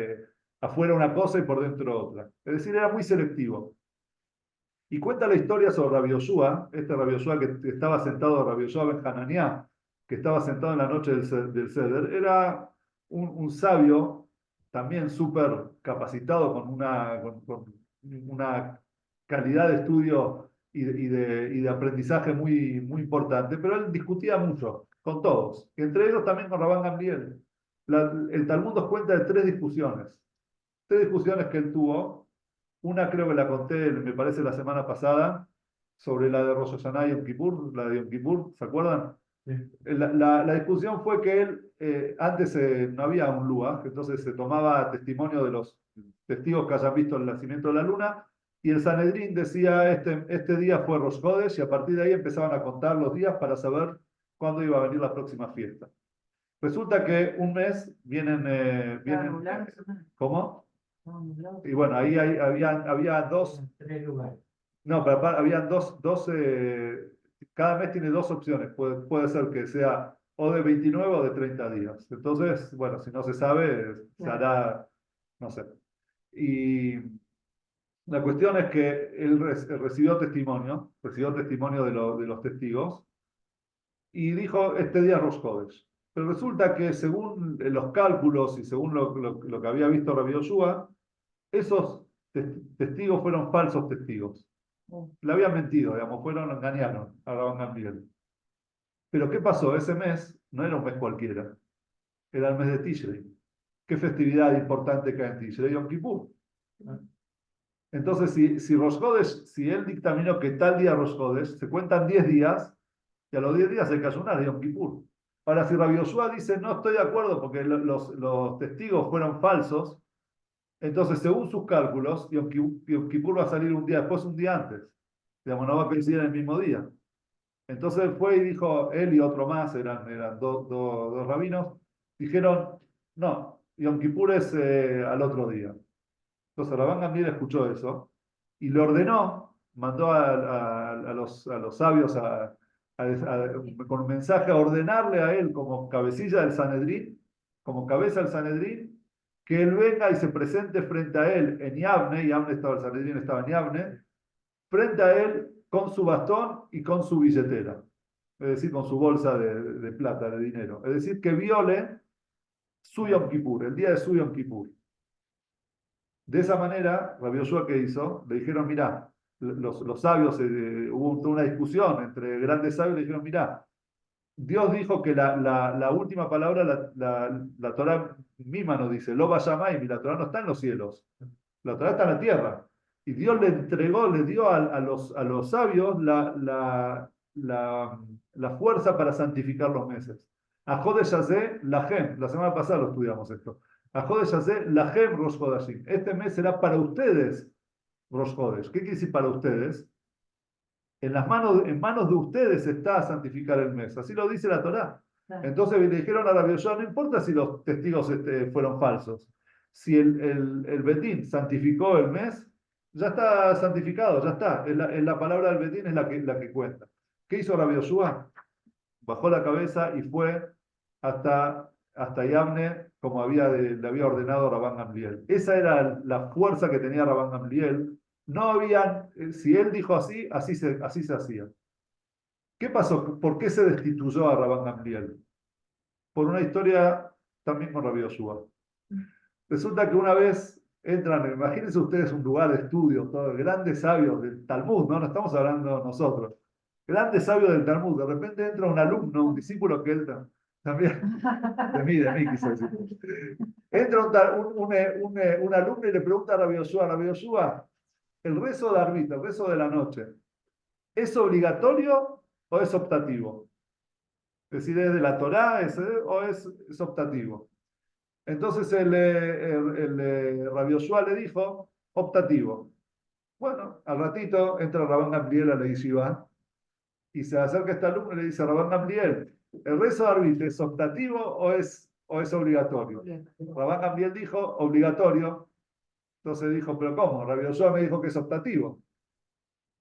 afuera una cosa y por dentro otra. Es decir, era muy selectivo. Y cuenta la historia sobre Rabbi Yoshua, Rabbi Yoshua que estaba sentado, Rabbi Yoshua ben Hananiah, que estaba sentado en la noche del Seder, era un sabio también súper capacitado con una calidad de estudio y de aprendizaje muy importante, pero él discutía mucho con todos, entre ellos también con Rabán Gamliel. El Talmud nos cuenta de tres discusiones que él tuvo. Una creo que la conté, me parece, la semana pasada, sobre la de Rosh Hashanah y Yom Kippur, la de Yom Kippur, ¿se acuerdan? Sí. La discusión fue que él, antes no había un Lua, entonces se tomaba testimonio de los testigos que hayan visto el nacimiento de la luna, y el Sanedrín decía, este día fue Rosh Hodesh, y a partir de ahí empezaban a contar los días para saber cuándo iba a venir la próxima fiesta. Resulta que un mes vienen ¿cómo? Y bueno, ahí había dos. Tres lugares. No, pero habían dos cada mes tiene dos opciones. Puede ser que sea o de 29 o de 30 días. Entonces, bueno, si no se sabe, se hará, no sé. Y la cuestión es que él recibió testimonio de los testigos y dijo, este día es Rosh Hodesh. Pero resulta que según los cálculos y según lo que había visto Rabbi Yoshua, esos testigos fueron falsos testigos. Le habían mentido, digamos, engañaron a Rabban Gamliel. Pero ¿qué pasó? Ese mes no era un mes cualquiera, era el mes de Tishrei. ¿Qué festividad importante cae en Tishrei? Yom Kippur. Entonces, si Rosh Hodesh, si él dictaminó que tal día Rosh Hodesh, se cuentan 10 días, y a los 10 días hay que ayunar, Yom Kippur. Ahora, si Rabbi Yoshua dice, no estoy de acuerdo porque los testigos fueron falsos, entonces, según sus cálculos, Yom Kippur va a salir un día después, un día antes. Digamos, no va a coincidir en el mismo día. Entonces fue y dijo, él y otro más, eran dos rabinos, dijeron, no, Yom Kippur es al otro día. Entonces Rabban Gamliel escuchó eso y le ordenó, mandó a los sabios con un mensaje a ordenarle a él como cabecilla del Sanedrín, como cabeza del Sanedrín, que él venga y se presente frente a él en Yavne, el Sanedrín estaba en Yavne, frente a él con su bastón y con su billetera, es decir, con su bolsa de plata, de dinero. Es decir, que viole su Yom Kippur, el día de su Yom Kippur. De esa manera, Rabbi Yoshua, ¿qué hizo? Le dijeron, mirá, los sabios, hubo una discusión entre grandes sabios, le dijeron, mirá, Dios dijo que la última palabra, la Torah misma nos dice, Lo Vayamay, y la Torah no está en los cielos, la Torah está en la tierra. Y Dios le entregó, le dio a los sabios la fuerza para santificar los meses. A Jodesh Hazé, Lahem, la semana pasada lo estudiamos esto. A Jodesh Hazé, Lahem Rosh Hodashim. Este mes será para ustedes Rosh Hodesh. ¿Qué quiere decir para ustedes? En manos de ustedes está santificar el mes. Así lo dice la Torá. Entonces le dijeron a Rabbi Yoshua, no importa si los testigos fueron falsos. Si el Betín santificó el mes, ya está santificado, ya está. La palabra del Betín es la que cuenta. ¿Qué hizo Rabbi Yoshua? Bajó la cabeza y fue hasta Yavne, como le había ordenado Rabban Gamliel. Esa era la fuerza que tenía Rabban Gamliel. No habían, si él dijo así se hacía. ¿Qué pasó? ¿Por qué se destituyó a Rabban Gamliel? Por una historia también con Rabbi Yoshua. Resulta que una vez entran, imagínense ustedes un lugar de estudio, todos grandes sabios del Talmud, no estamos hablando nosotros, grandes sabios del Talmud, de repente entra un alumno, un discípulo que él también, de mí quise decir. Entra un alumno y le pregunta a Rabbi Yoshua, el rezo de Arbit, el rezo de la noche, ¿es obligatorio o es optativo? Es decir, ¿es de la Torá o es optativo? Entonces Rabbi Yoshua le dijo, optativo. Bueno, al ratito entra Rabban Gamliel a la yeshiva y se acerca a este alumno y le dice, Rabban Gamliel, ¿el rezo de Arbit es optativo o es obligatorio? Rabban Gamliel dijo, obligatorio. Entonces dijo, ¿pero cómo? Rabbi Yoshua me dijo que es optativo.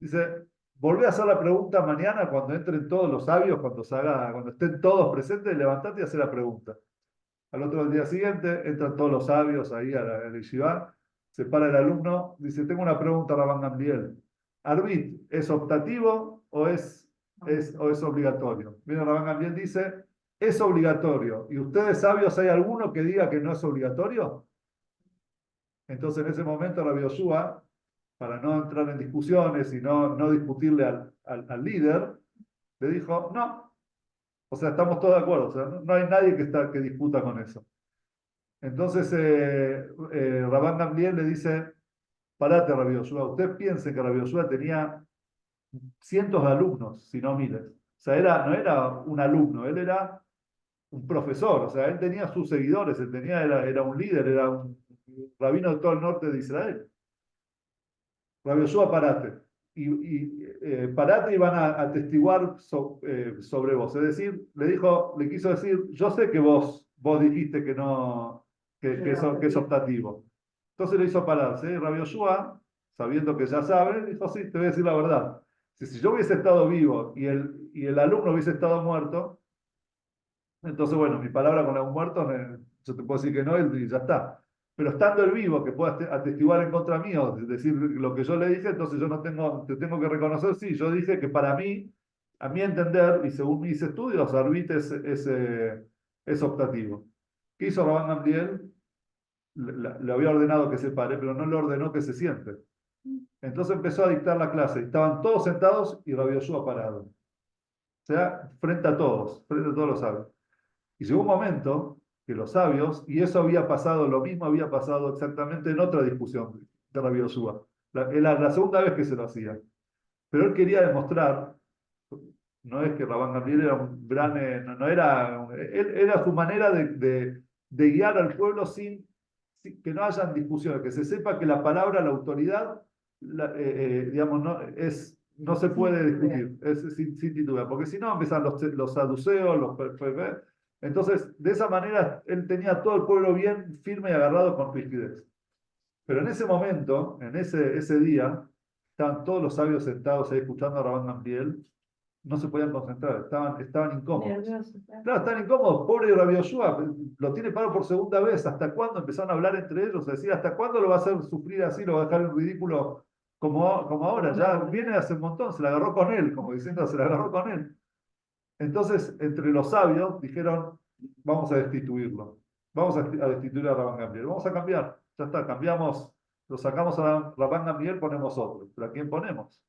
Dice, volvé a hacer la pregunta mañana cuando entren todos los sabios, cuando estén todos presentes, levantate y hacer la pregunta. Al otro día siguiente, entran todos los sabios ahí a la yeshiva, se para el alumno, dice, tengo una pregunta a Rabban Gamliel. ¿Arbit es optativo o es obligatorio? Viene Rabban Gamliel, dice, es obligatorio. ¿Y ustedes sabios hay alguno que diga que no es obligatorio? Entonces en ese momento Rabbi Yoshua, para no entrar en discusiones y no discutirle al líder, le dijo, no, o sea, estamos todos de acuerdo, o sea, no hay nadie que disputa con eso. Entonces Rabban Gamliel le dice, parate Rabbi Yoshua, usted piense que Rabbi Yoshua tenía cientos de alumnos, si no miles. O sea, no era un alumno, él era un profesor, o sea, él tenía sus seguidores, era un líder, era un rabino de todo el norte de Israel. Rabbi Yoshua, parate. Parate y van a atestiguar sobre vos. Es decir, le quiso decir, yo sé que vos dijiste que no, que es optativo. Entonces le hizo pararse. Rabbi Yoshua, sabiendo que ya sabe, dijo, sí, te voy a decir la verdad. Si yo hubiese estado vivo y el alumno hubiese estado muerto, entonces, bueno, mi palabra con un muerto, yo te puedo decir que no y ya está. Pero estando el vivo, que pueda atestiguar en contra mío, decir lo que yo le dije, entonces yo no tengo, te tengo que reconocer, sí, yo dije que para mí, a mi entender, y según mis estudios, Arbit es optativo. ¿Qué hizo Rabban Gamliel? Le había ordenado que se pare, pero no le ordenó que se siente. Entonces empezó a dictar la clase. Estaban todos sentados y Rabbi Yoshua parado. O sea, frente a todos los sabios. Y llegó un momento que los sabios, y eso había pasado, lo mismo había pasado exactamente en otra discusión de Rabbi Yoshua. Era la segunda vez que se lo hacía. Pero él quería demostrar, no es que Rabban Gamliel era un gran, no era, era su manera de guiar al pueblo sin que no hayan discusiones, que se sepa que la palabra, la autoridad, digamos, no se puede discutir, es sin titubear, porque si no empiezan los saduceos, entonces de esa manera él tenía todo el pueblo bien firme y agarrado con rigidez. Pero en ese momento, en ese día, estaban todos los sabios sentados ahí escuchando a Rabban Gamliel, no se podían concentrar, estaban incómodos. Claro, están incómodos. Pobre Rabbi Yoshua, lo tiene paro por segunda vez. ¿Hasta cuándo empezaron a hablar entre ellos? Decir, ¿hasta cuándo lo va a hacer sufrir así? ¿Lo va a dejar en ridículo como ahora? Ya viene hace un montón, se la agarró con él, como diciendo, se la agarró con él. Entonces, entre los sabios dijeron, vamos a destituirlo. Vamos a destituir a Rabban Gamliel. Vamos a cambiar. Ya está, cambiamos, lo sacamos a Rabban Gamliel, ponemos otro. ¿Pero a quién ponemos?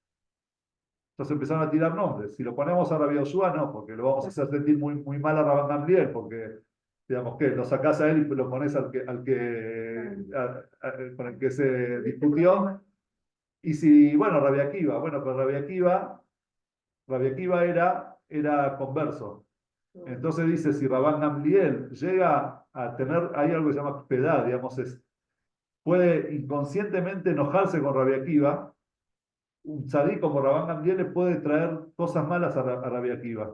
Entonces empezaron a tirar nombres. Si lo ponemos a Rabbi Yoshua, no, porque lo vamos a hacer sentir muy mal a Rabban Gamliel, porque, digamos que lo sacás a él y lo pones con el que se discutió. Y si, bueno, Rabbi Akiva, bueno, pero Rabbi Akiva era converso. Entonces dice, si Rabban Gamliel llega a tener, hay algo que se llama pedad, digamos, puede inconscientemente enojarse con Rabbi Akiva. Un tzadí como Rabban Gamliel le puede traer cosas malas a Rabbi Akiva.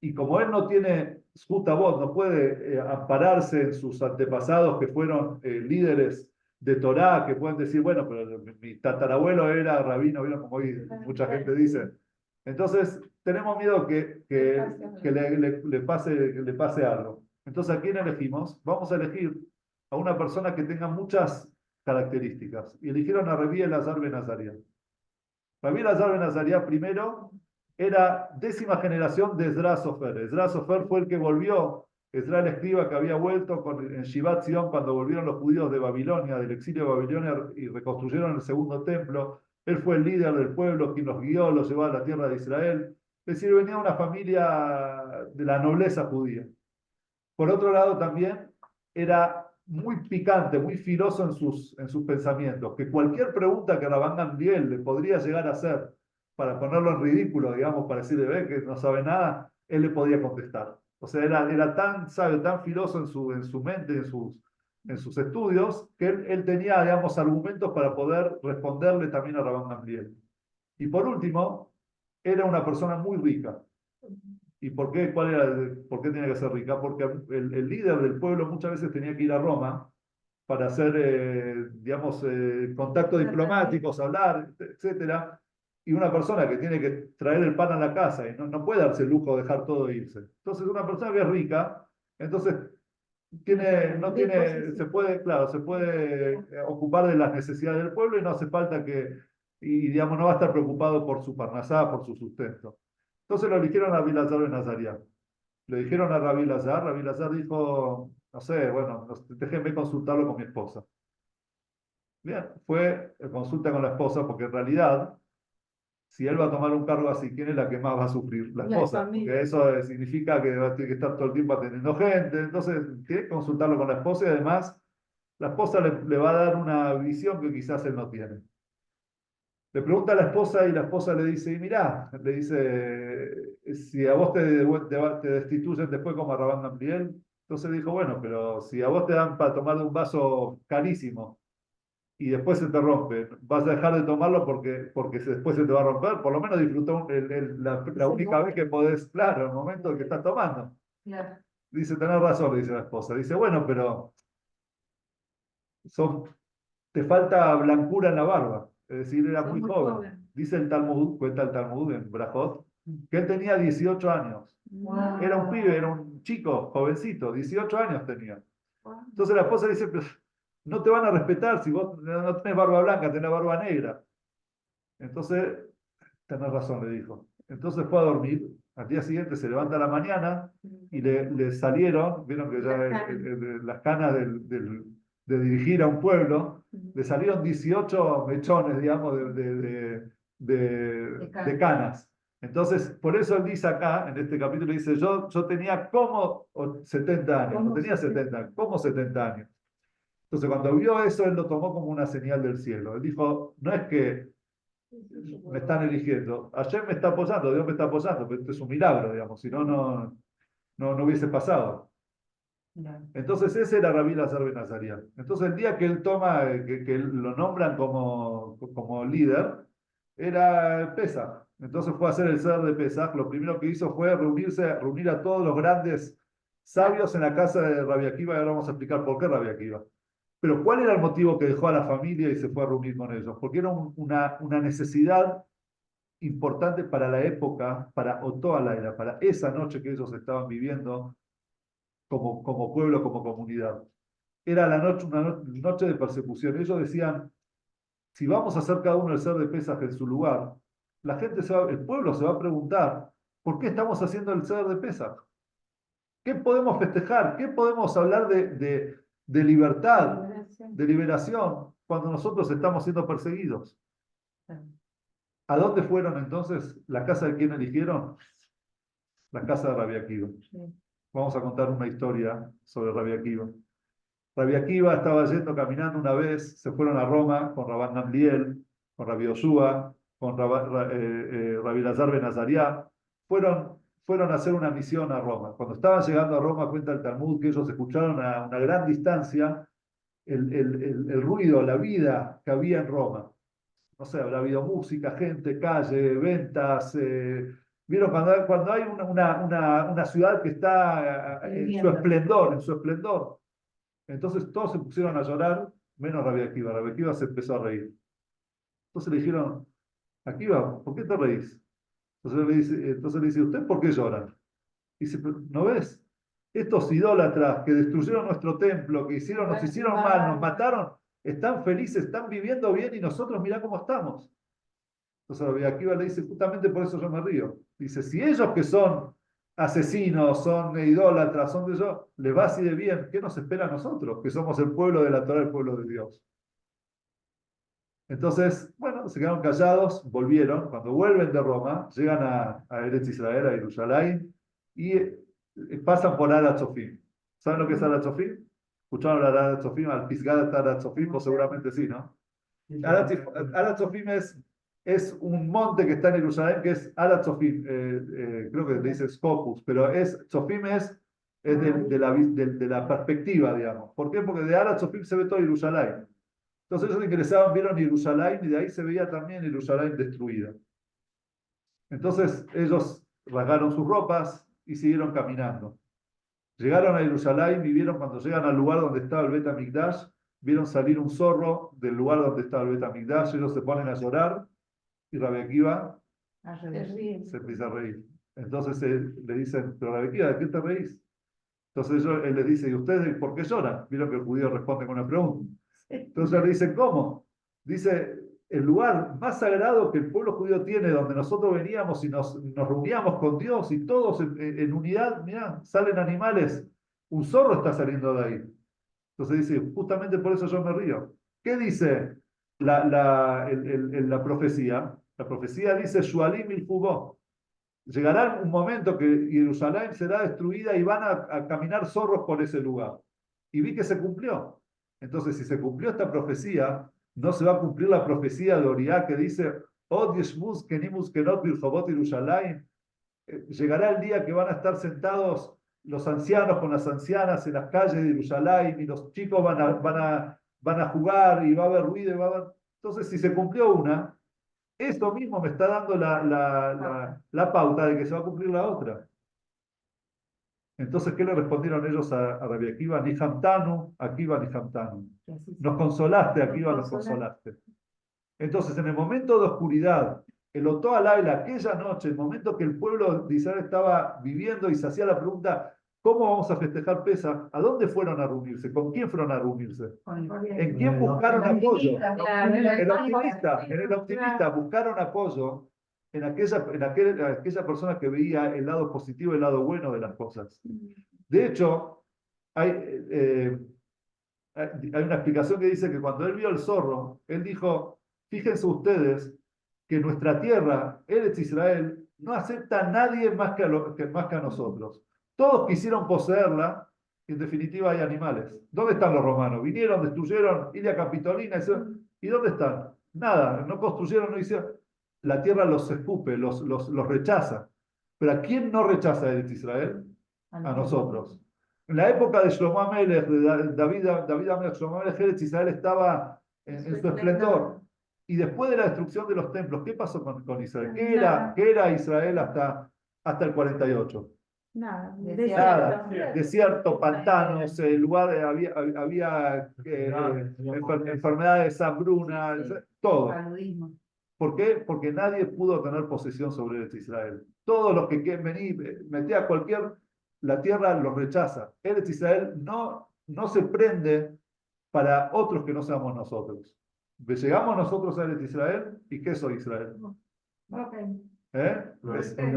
Y como él no tiene voz, no puede ampararse en sus antepasados que fueron líderes de Torá, que pueden decir, bueno, pero mi tatarabuelo era rabino, ¿vieron? Como hoy mucha gente dice. Entonces, tenemos miedo que le pase algo. Entonces, ¿a quién elegimos? Vamos a elegir a una persona que tenga muchas características. Y eligieron a Rabbi Elazar ben Azariah. Rabbi Elazar ben Azariah primero era 10ª generación de Ezra Sofer. Ezra Sofer fue el que volvió, Ezra el escriba que había vuelto en Shivat Zion cuando volvieron los judíos de Babilonia, del exilio de Babilonia y reconstruyeron el segundo templo. Él fue el líder del pueblo, quien los guió, los llevó a la tierra de Israel. Es decir, venía de una familia de la nobleza judía. Por otro lado, también era muy picante, muy filoso en sus pensamientos, que cualquier pregunta que Rabban Gamliel le podría llegar a hacer para ponerlo en ridículo, digamos, para decirle, ve que no sabe nada, él le podía contestar. O sea, era tan sabio, tan filoso en su mente, en sus estudios, que él tenía, digamos, argumentos para poder responderle también a Rabban Gamliel. Y por último, era una persona muy rica. ¿Y por qué? ¿Por qué tenía que ser rica? Porque el líder del pueblo muchas veces tenía que ir a Roma para hacer, digamos, contactos diplomáticos, hablar, etcétera. Y una persona que tiene que traer el pan a la casa y no puede darse el lujo de dejar todo e irse. Entonces, una persona que es rica, entonces se puede, claro, se puede ocupar de las necesidades del pueblo y no hace falta y digamos, no va a estar preocupado por su parnasá, por su sustento. Entonces lo eligieron a Rabbi Elazar ben Azariah. Le dijeron a Rabbi Elazar dijo, no sé, bueno, déjenme consultarlo con mi esposa. Bien, fue consulta con la esposa, porque en realidad, si él va a tomar un cargo así, ¿quién es la que más va a sufrir? La esposa, porque eso significa que va a tener que estar todo el tiempo atendiendo gente, entonces tiene que consultarlo con la esposa y además la esposa le va a dar una visión que quizás él no tiene. Le pregunta a la esposa y la esposa le dice, y mirá, le dice, si a vos te destituyen después como a Rabban Gamliel, entonces dijo, bueno, pero si a vos te dan para tomar de un vaso carísimo y después se te rompe, vas a dejar de tomarlo porque después se te va a romper, por lo menos disfrutó la única vez que podés, claro, el momento que estás tomando. Claro. Dice, tenés razón, le dice la esposa. Dice, bueno, pero te falta blancura en la barba. Es decir, era muy joven. Dice el Talmud, cuenta el Talmud en Brajot, que él tenía 18 años. Wow. Era un pibe, era un chico, jovencito, 18 años tenía. Entonces la esposa le dice, "Pero no te van a respetar si vos no tenés barba blanca, tenés barba negra". Entonces, tenés razón, le dijo. Entonces fue a dormir. Al día siguiente se levanta a la mañana y le salieron, vieron que ya las canas de dirigir a un pueblo, le salieron 18 mechones, digamos, de canas. Entonces, por eso él dice acá, en este capítulo, dice, yo tenía como 70 años, no tenía 70, como 70 años. Entonces, cuando vio eso, él lo tomó como una señal del cielo. Él dijo, no es que me están eligiendo, ayer me está apoyando, Dios me está apoyando, pero esto es un milagro, digamos, si no, no hubiese pasado. Entonces ese era Rabí Elazar ben Azariah. Entonces el día que él toma, que lo nombran como líder, era Pesaj. Entonces fue a hacer el Seder de Pesaj. Lo primero que hizo fue reunir a todos los grandes sabios en la casa de Rabbi Akiva, y ahora vamos a explicar por qué Rabbi Akiva. Pero ¿cuál era el motivo que dejó a la familia y se fue a reunir con ellos? Porque era una necesidad importante para la época, para Otoa Laila, para esa noche que ellos estaban viviendo como pueblo, como comunidad. Era una noche de persecución. Ellos decían, si vamos a hacer cada uno el ser de Pesaj en su lugar, el pueblo se va a preguntar, ¿por qué estamos haciendo el ser de Pesaj? ¿Qué podemos festejar? ¿Qué podemos hablar de libertad, de liberación, cuando nosotros estamos siendo perseguidos? ¿A dónde fueron entonces? ¿La casa de quién eligieron? La casa de Rabbi Akiva. Vamos a contar una historia sobre Rabbi Akiva. Rabbi Akiva estaba caminando una vez, se fueron a Roma con Rabban Gamliel, con Rabbi Yoshua, con Rabbi Elazar ben Azariah. Fueron a hacer una misión a Roma. Cuando estaban llegando a Roma, cuenta el Talmud que ellos escucharon a una gran distancia el ruido, la vida que había en Roma. No sé, habrá habido música, gente, calle, ventas. ¿Vieron cuando hay una ciudad que está en su esplendor, en su esplendor? Entonces todos se pusieron a llorar, menos Rabbi Akiva. Rabbi Akiva se empezó a reír. Entonces le dijeron, Akiva, ¿por qué te reís? Entonces le dice, ¿usted por qué llora? Dice, ¿no ves? Estos idólatras que destruyeron nuestro templo, nos hicieron mal, nos mataron, están felices, están viviendo bien y nosotros mirá cómo estamos. Entonces Rabbi Akiva le dice, justamente por eso yo me río. Dice, si ellos que son asesinos, son idólatras, son de eso, les va así de bien, ¿qué nos espera a nosotros? Que somos el pueblo de la Torah, el pueblo de Dios. Entonces, bueno, se quedaron callados, volvieron. Cuando vuelven de Roma, llegan a Eretz Israel, a Jerusalén, y pasan por Arat Sofim. ¿Saben lo que es Arat Sofim? ¿Escucharon hablar de Arat Sofim? Al Pisgat Arat Sofim, pues seguramente sí, ¿no? Arat Sofim es un monte que está en Jerusalén, que es Arat Sofim. Creo que le dice Scopus, pero Sofim es de la perspectiva, digamos. ¿Por qué? Porque de Arat Sofim se ve todo Jerusalén. Entonces ellos ingresaban, vieron Jerusalén y de ahí se veía también Jerusalén destruida. Entonces ellos rasgaron sus ropas y siguieron caminando. Llegaron a Jerusalén y vieron cuando llegan al lugar donde estaba el Bet HaMikdash, vieron salir un zorro del lugar donde estaba el Bet HaMikdash, ellos se ponen a llorar y Rabbi Akiva se empieza a reír. Entonces le dicen, pero Rabbi Akiva, ¿de qué te reís? Entonces él les dice, ¿y ustedes por qué lloran? Vieron que el judío responde con una pregunta. Entonces le dicen, ¿cómo? Dice, el lugar más sagrado que el pueblo judío tiene, donde nosotros veníamos y nos reuníamos con Dios y todos en unidad, mirá, salen animales, un zorro está saliendo de ahí. Entonces dice, justamente por eso yo me río. ¿Qué dice la profecía? La profecía dice, Shualim il Jubó. Llegará un momento que Jerusalén será destruida y van a caminar zorros por ese lugar. Y vi que se cumplió. Entonces, si se cumplió esta profecía, no se va a cumplir la profecía de Oriá que dice, llegará el día que van a estar sentados los ancianos con las ancianas en las calles de Jerusalén y los chicos van a jugar y va a haber ruido y va a haber... Entonces, si se cumplió una, esto mismo me está dando la pauta de que se va a cumplir la otra. Entonces, ¿qué le respondieron ellos a Rabbi Akiva? Nihamtanu, Akiva Nihamtanu. Nos consolaste, Akiva, nos consolaste. Entonces, en el momento de oscuridad, el Otó Alaila, aquella noche, el momento que el pueblo de Israel estaba viviendo y se hacía la pregunta, ¿cómo vamos a festejar Pesaj? ¿A dónde fueron a reunirse? ¿Con quién fueron a reunirse? ¿En quién buscaron apoyo? En el optimista buscaron apoyo en aquella persona que veía el lado positivo y el lado bueno de las cosas. De hecho, hay, eh, hay una explicación que dice que cuando él vio el zorro, él dijo, fíjense ustedes que nuestra tierra, Eretz Israel, no acepta a nadie más más que a nosotros. Todos quisieron poseerla, y en definitiva hay animales. ¿Dónde están los romanos? Vinieron, destruyeron Ilia Capitolina, ¿y dónde están? Nada, no construyeron, no hicieron. La tierra los escupe, los rechaza. Pero ¿a quién no rechaza Eretz Israel? A nosotros. En la época de Shlomo Amelech, de David Amelech, Shlomo Amelech, Eretz Israel estaba en su esplendor. Y después de la destrucción de los templos, ¿qué pasó con Israel? ¿Qué era Israel hasta el 48? Nada, Nada, desierto, pantanos, lugar, había enfermedades, hambruna, todo. Paludismo. ¿Por qué? Porque nadie pudo tener posesión sobre Eretz Israel. Todos los que venir, metía a cualquier, la tierra los rechaza. Eretz Israel no se prende para otros que no seamos nosotros. Llegamos nosotros a Eretz Israel, ¿y qué soy Israel? ¿Eh?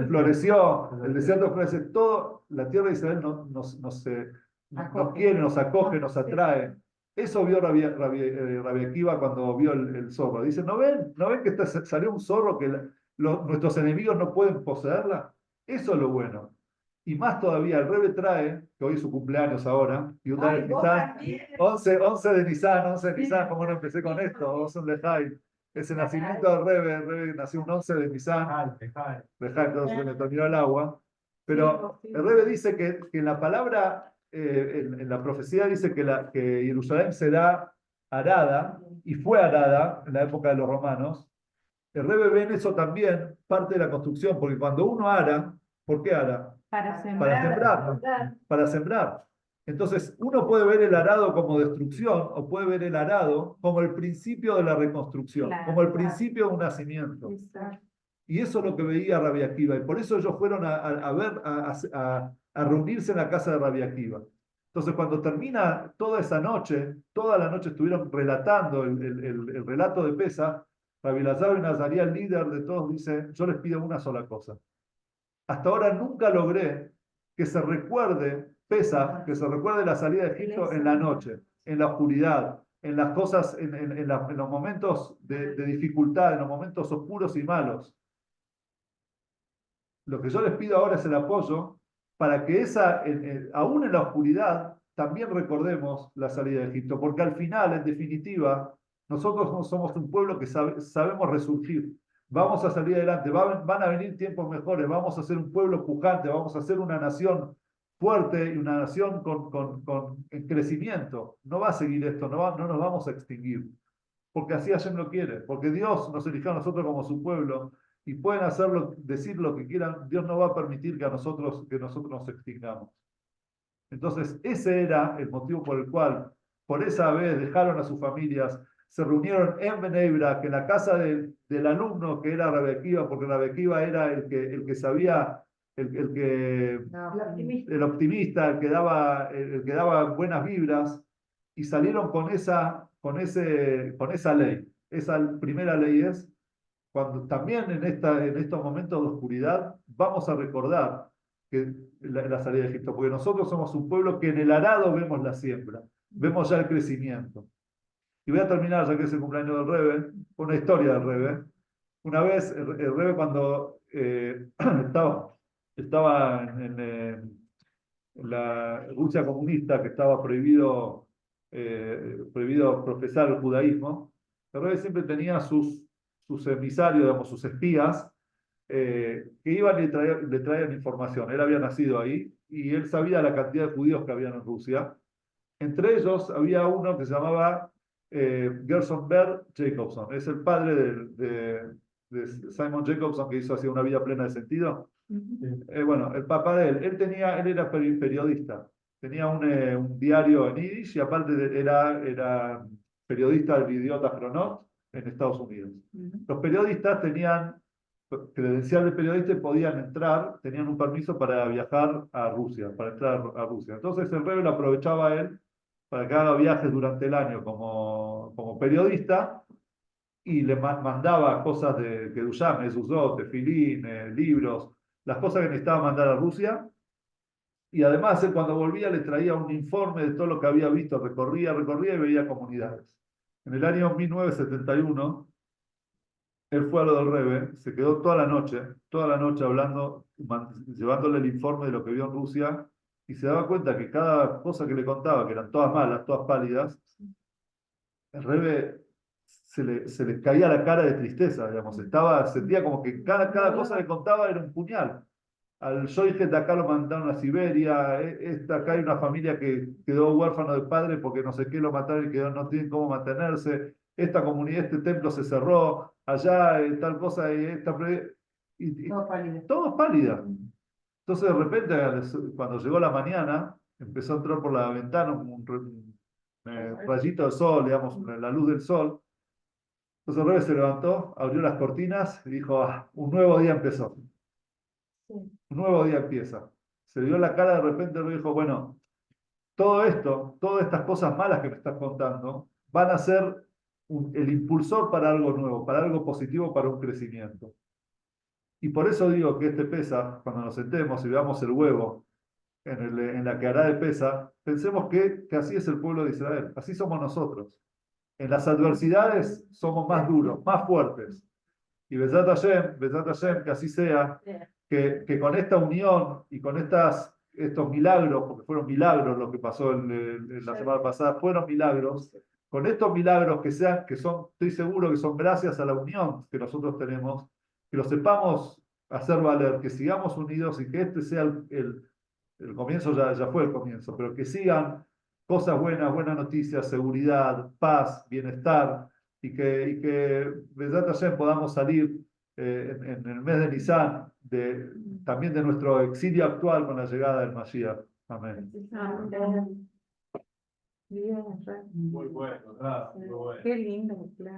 Floreció, el desierto florece, todo, la tierra de Israel nos quiere, nos acoge, nos atrae. Eso vio Rabbi Akiva cuando vio el zorro. Dice, ¿no ven que salió un zorro que nuestros enemigos no pueden poseerla? Eso es lo bueno. Y más todavía, el Rebbe trae, que hoy es su cumpleaños ahora, y un de Nisan, 11 de Nisan, ¿cómo no empecé con esto? 11 de Lejai. Es el nacimiento del Rebbe, el Rebbe nació un 11 de Nisan, entonces se me terminó el agua. Pero el Rebbe dice que en la palabra, en la profecía dice que Jerusalén será arada, y fue arada en la época de los romanos. El Rebbe ve en eso también parte de la construcción, porque cuando uno ara, ¿por qué ara? Para Para sembrar, para sembrar. Entonces, uno puede ver el arado como destrucción o puede ver el arado como el principio de la reconstrucción, Claro, como el claro. principio de un nacimiento. Exacto. Y eso es lo que veía Rabbi Akiva. Y por eso ellos fueron a reunirse en la casa de Rabbi Akiva. Entonces, cuando termina toda esa noche, toda la noche estuvieron relatando el relato de Pesa, Rabbi Elazar ben Azaría, el líder de todos, dice, yo les pido una sola cosa. Hasta ahora nunca logré que se recuerde Pesaj, que se recuerde la salida de Egipto en la noche, en la oscuridad, en las cosas, en los momentos de dificultad, en los momentos oscuros y malos. Lo que yo les pido ahora es el apoyo para que aún en la oscuridad, también recordemos la salida de Egipto, porque al final, en definitiva, nosotros no somos un pueblo que sabemos resurgir. Vamos a salir adelante, van a venir tiempos mejores, vamos a ser un pueblo pujante, vamos a ser una nación fuerte y una nación en crecimiento. No va a seguir esto, no nos vamos a extinguir, porque así Hashem lo quiere, porque Dios nos eligió a nosotros como su pueblo y pueden decir lo que quieran, Dios no va a permitir que nosotros nos extingamos. Entonces, ese era el motivo por el cual, por esa vez, dejaron a sus familias, se reunieron en Bnei Brak, en la casa del alumno que era Rabbi Akiva, porque Rabbi Akiva era el que sabía, el optimista, el que daba buenas vibras, y salieron con esa ley. Esa primera ley es, cuando también en estos momentos de oscuridad, vamos a recordar que la salida de Egipto, porque nosotros somos un pueblo que en el arado vemos la siembra, vemos ya el crecimiento. Y voy a terminar, ya que es el cumpleaños del Rebbe, con una historia del Rebbe. Una vez el Rebbe cuando estaba en la Rusia comunista, que estaba prohibido profesar el judaísmo, el Rebbe siempre tenía sus emisarios, digamos, sus espías, que iban y le traían información. Él había nacido ahí y él sabía la cantidad de judíos que habían en Rusia. Entre ellos había uno que se llamaba Gerson Bert Jacobson. Es el padre de Simon Jacobson, que hizo así una vida plena de sentido. Bueno, el papá de él era periodista. Tenía un diario en Yiddish y aparte era periodista del Idiota Cronot en Estados Unidos. Ujú. Los periodistas tenían credencial de periodista y podían entrar, tenían un permiso para viajar a Rusia, para entrar a Rusia. Entonces el Rebbe lo aprovechaba a él para que haga viajes durante el año como periodista y le mandaba cosas de Kedusham, Mezuzot, Tefilín, libros, las cosas que necesitaba mandar a Rusia. Y además, él cuando volvía le traía un informe de todo lo que había visto, recorría y veía comunidades. En el año 1971, él fue a lo del Rebbe, se quedó toda la noche hablando, llevándole el informe de lo que vio en Rusia, y se daba cuenta que cada cosa que le contaba, que eran todas malas, todas pálidas, el Rebbe se le caía la cara de tristeza, digamos, sentía como que cada cosa que contaba era un puñal. Al Shoijet de acá lo mandaron a Siberia, acá hay una familia que quedó huérfano de padre porque no sé qué lo mataron y quedó, no tienen cómo mantenerse, esta comunidad, este templo se cerró, allá tal cosa, y Todo pálido. todo es pálida. Entonces de repente, cuando llegó la mañana, empezó a entrar por la ventana un rayito de sol, digamos, la luz del sol. Entonces el rey se levantó, abrió las cortinas y dijo, un nuevo día empezó. Un nuevo día empieza. Se vio la cara de repente y dijo, bueno, todo esto, todas estas cosas malas que me estás contando, van a ser el impulsor para algo nuevo, para algo positivo, para un crecimiento. Y por eso digo que este Pesaj, cuando nos sentemos y veamos el huevo en la que hará de Pesaj, pensemos que así es el pueblo de Israel, así somos nosotros. En las adversidades somos más duros, más fuertes. Y Besat Hashem, que así sea, que con esta unión y con estos milagros, porque fueron milagros lo que pasó en la semana pasada, fueron milagros, con estos milagros que son, estoy seguro que son gracias a la unión que nosotros tenemos, que lo sepamos hacer valer, que sigamos unidos y que este sea el comienzo, ya fue el comienzo, pero que sigan cosas buenas, buenas noticias, seguridad, paz, bienestar, y que Besat Hashem podamos salir en el mes de Nisan, también de nuestro exilio actual con la llegada del Mashiach. Amén. Amén. Bien, Muy bueno, gracias, muy bueno. Qué lindo, claro.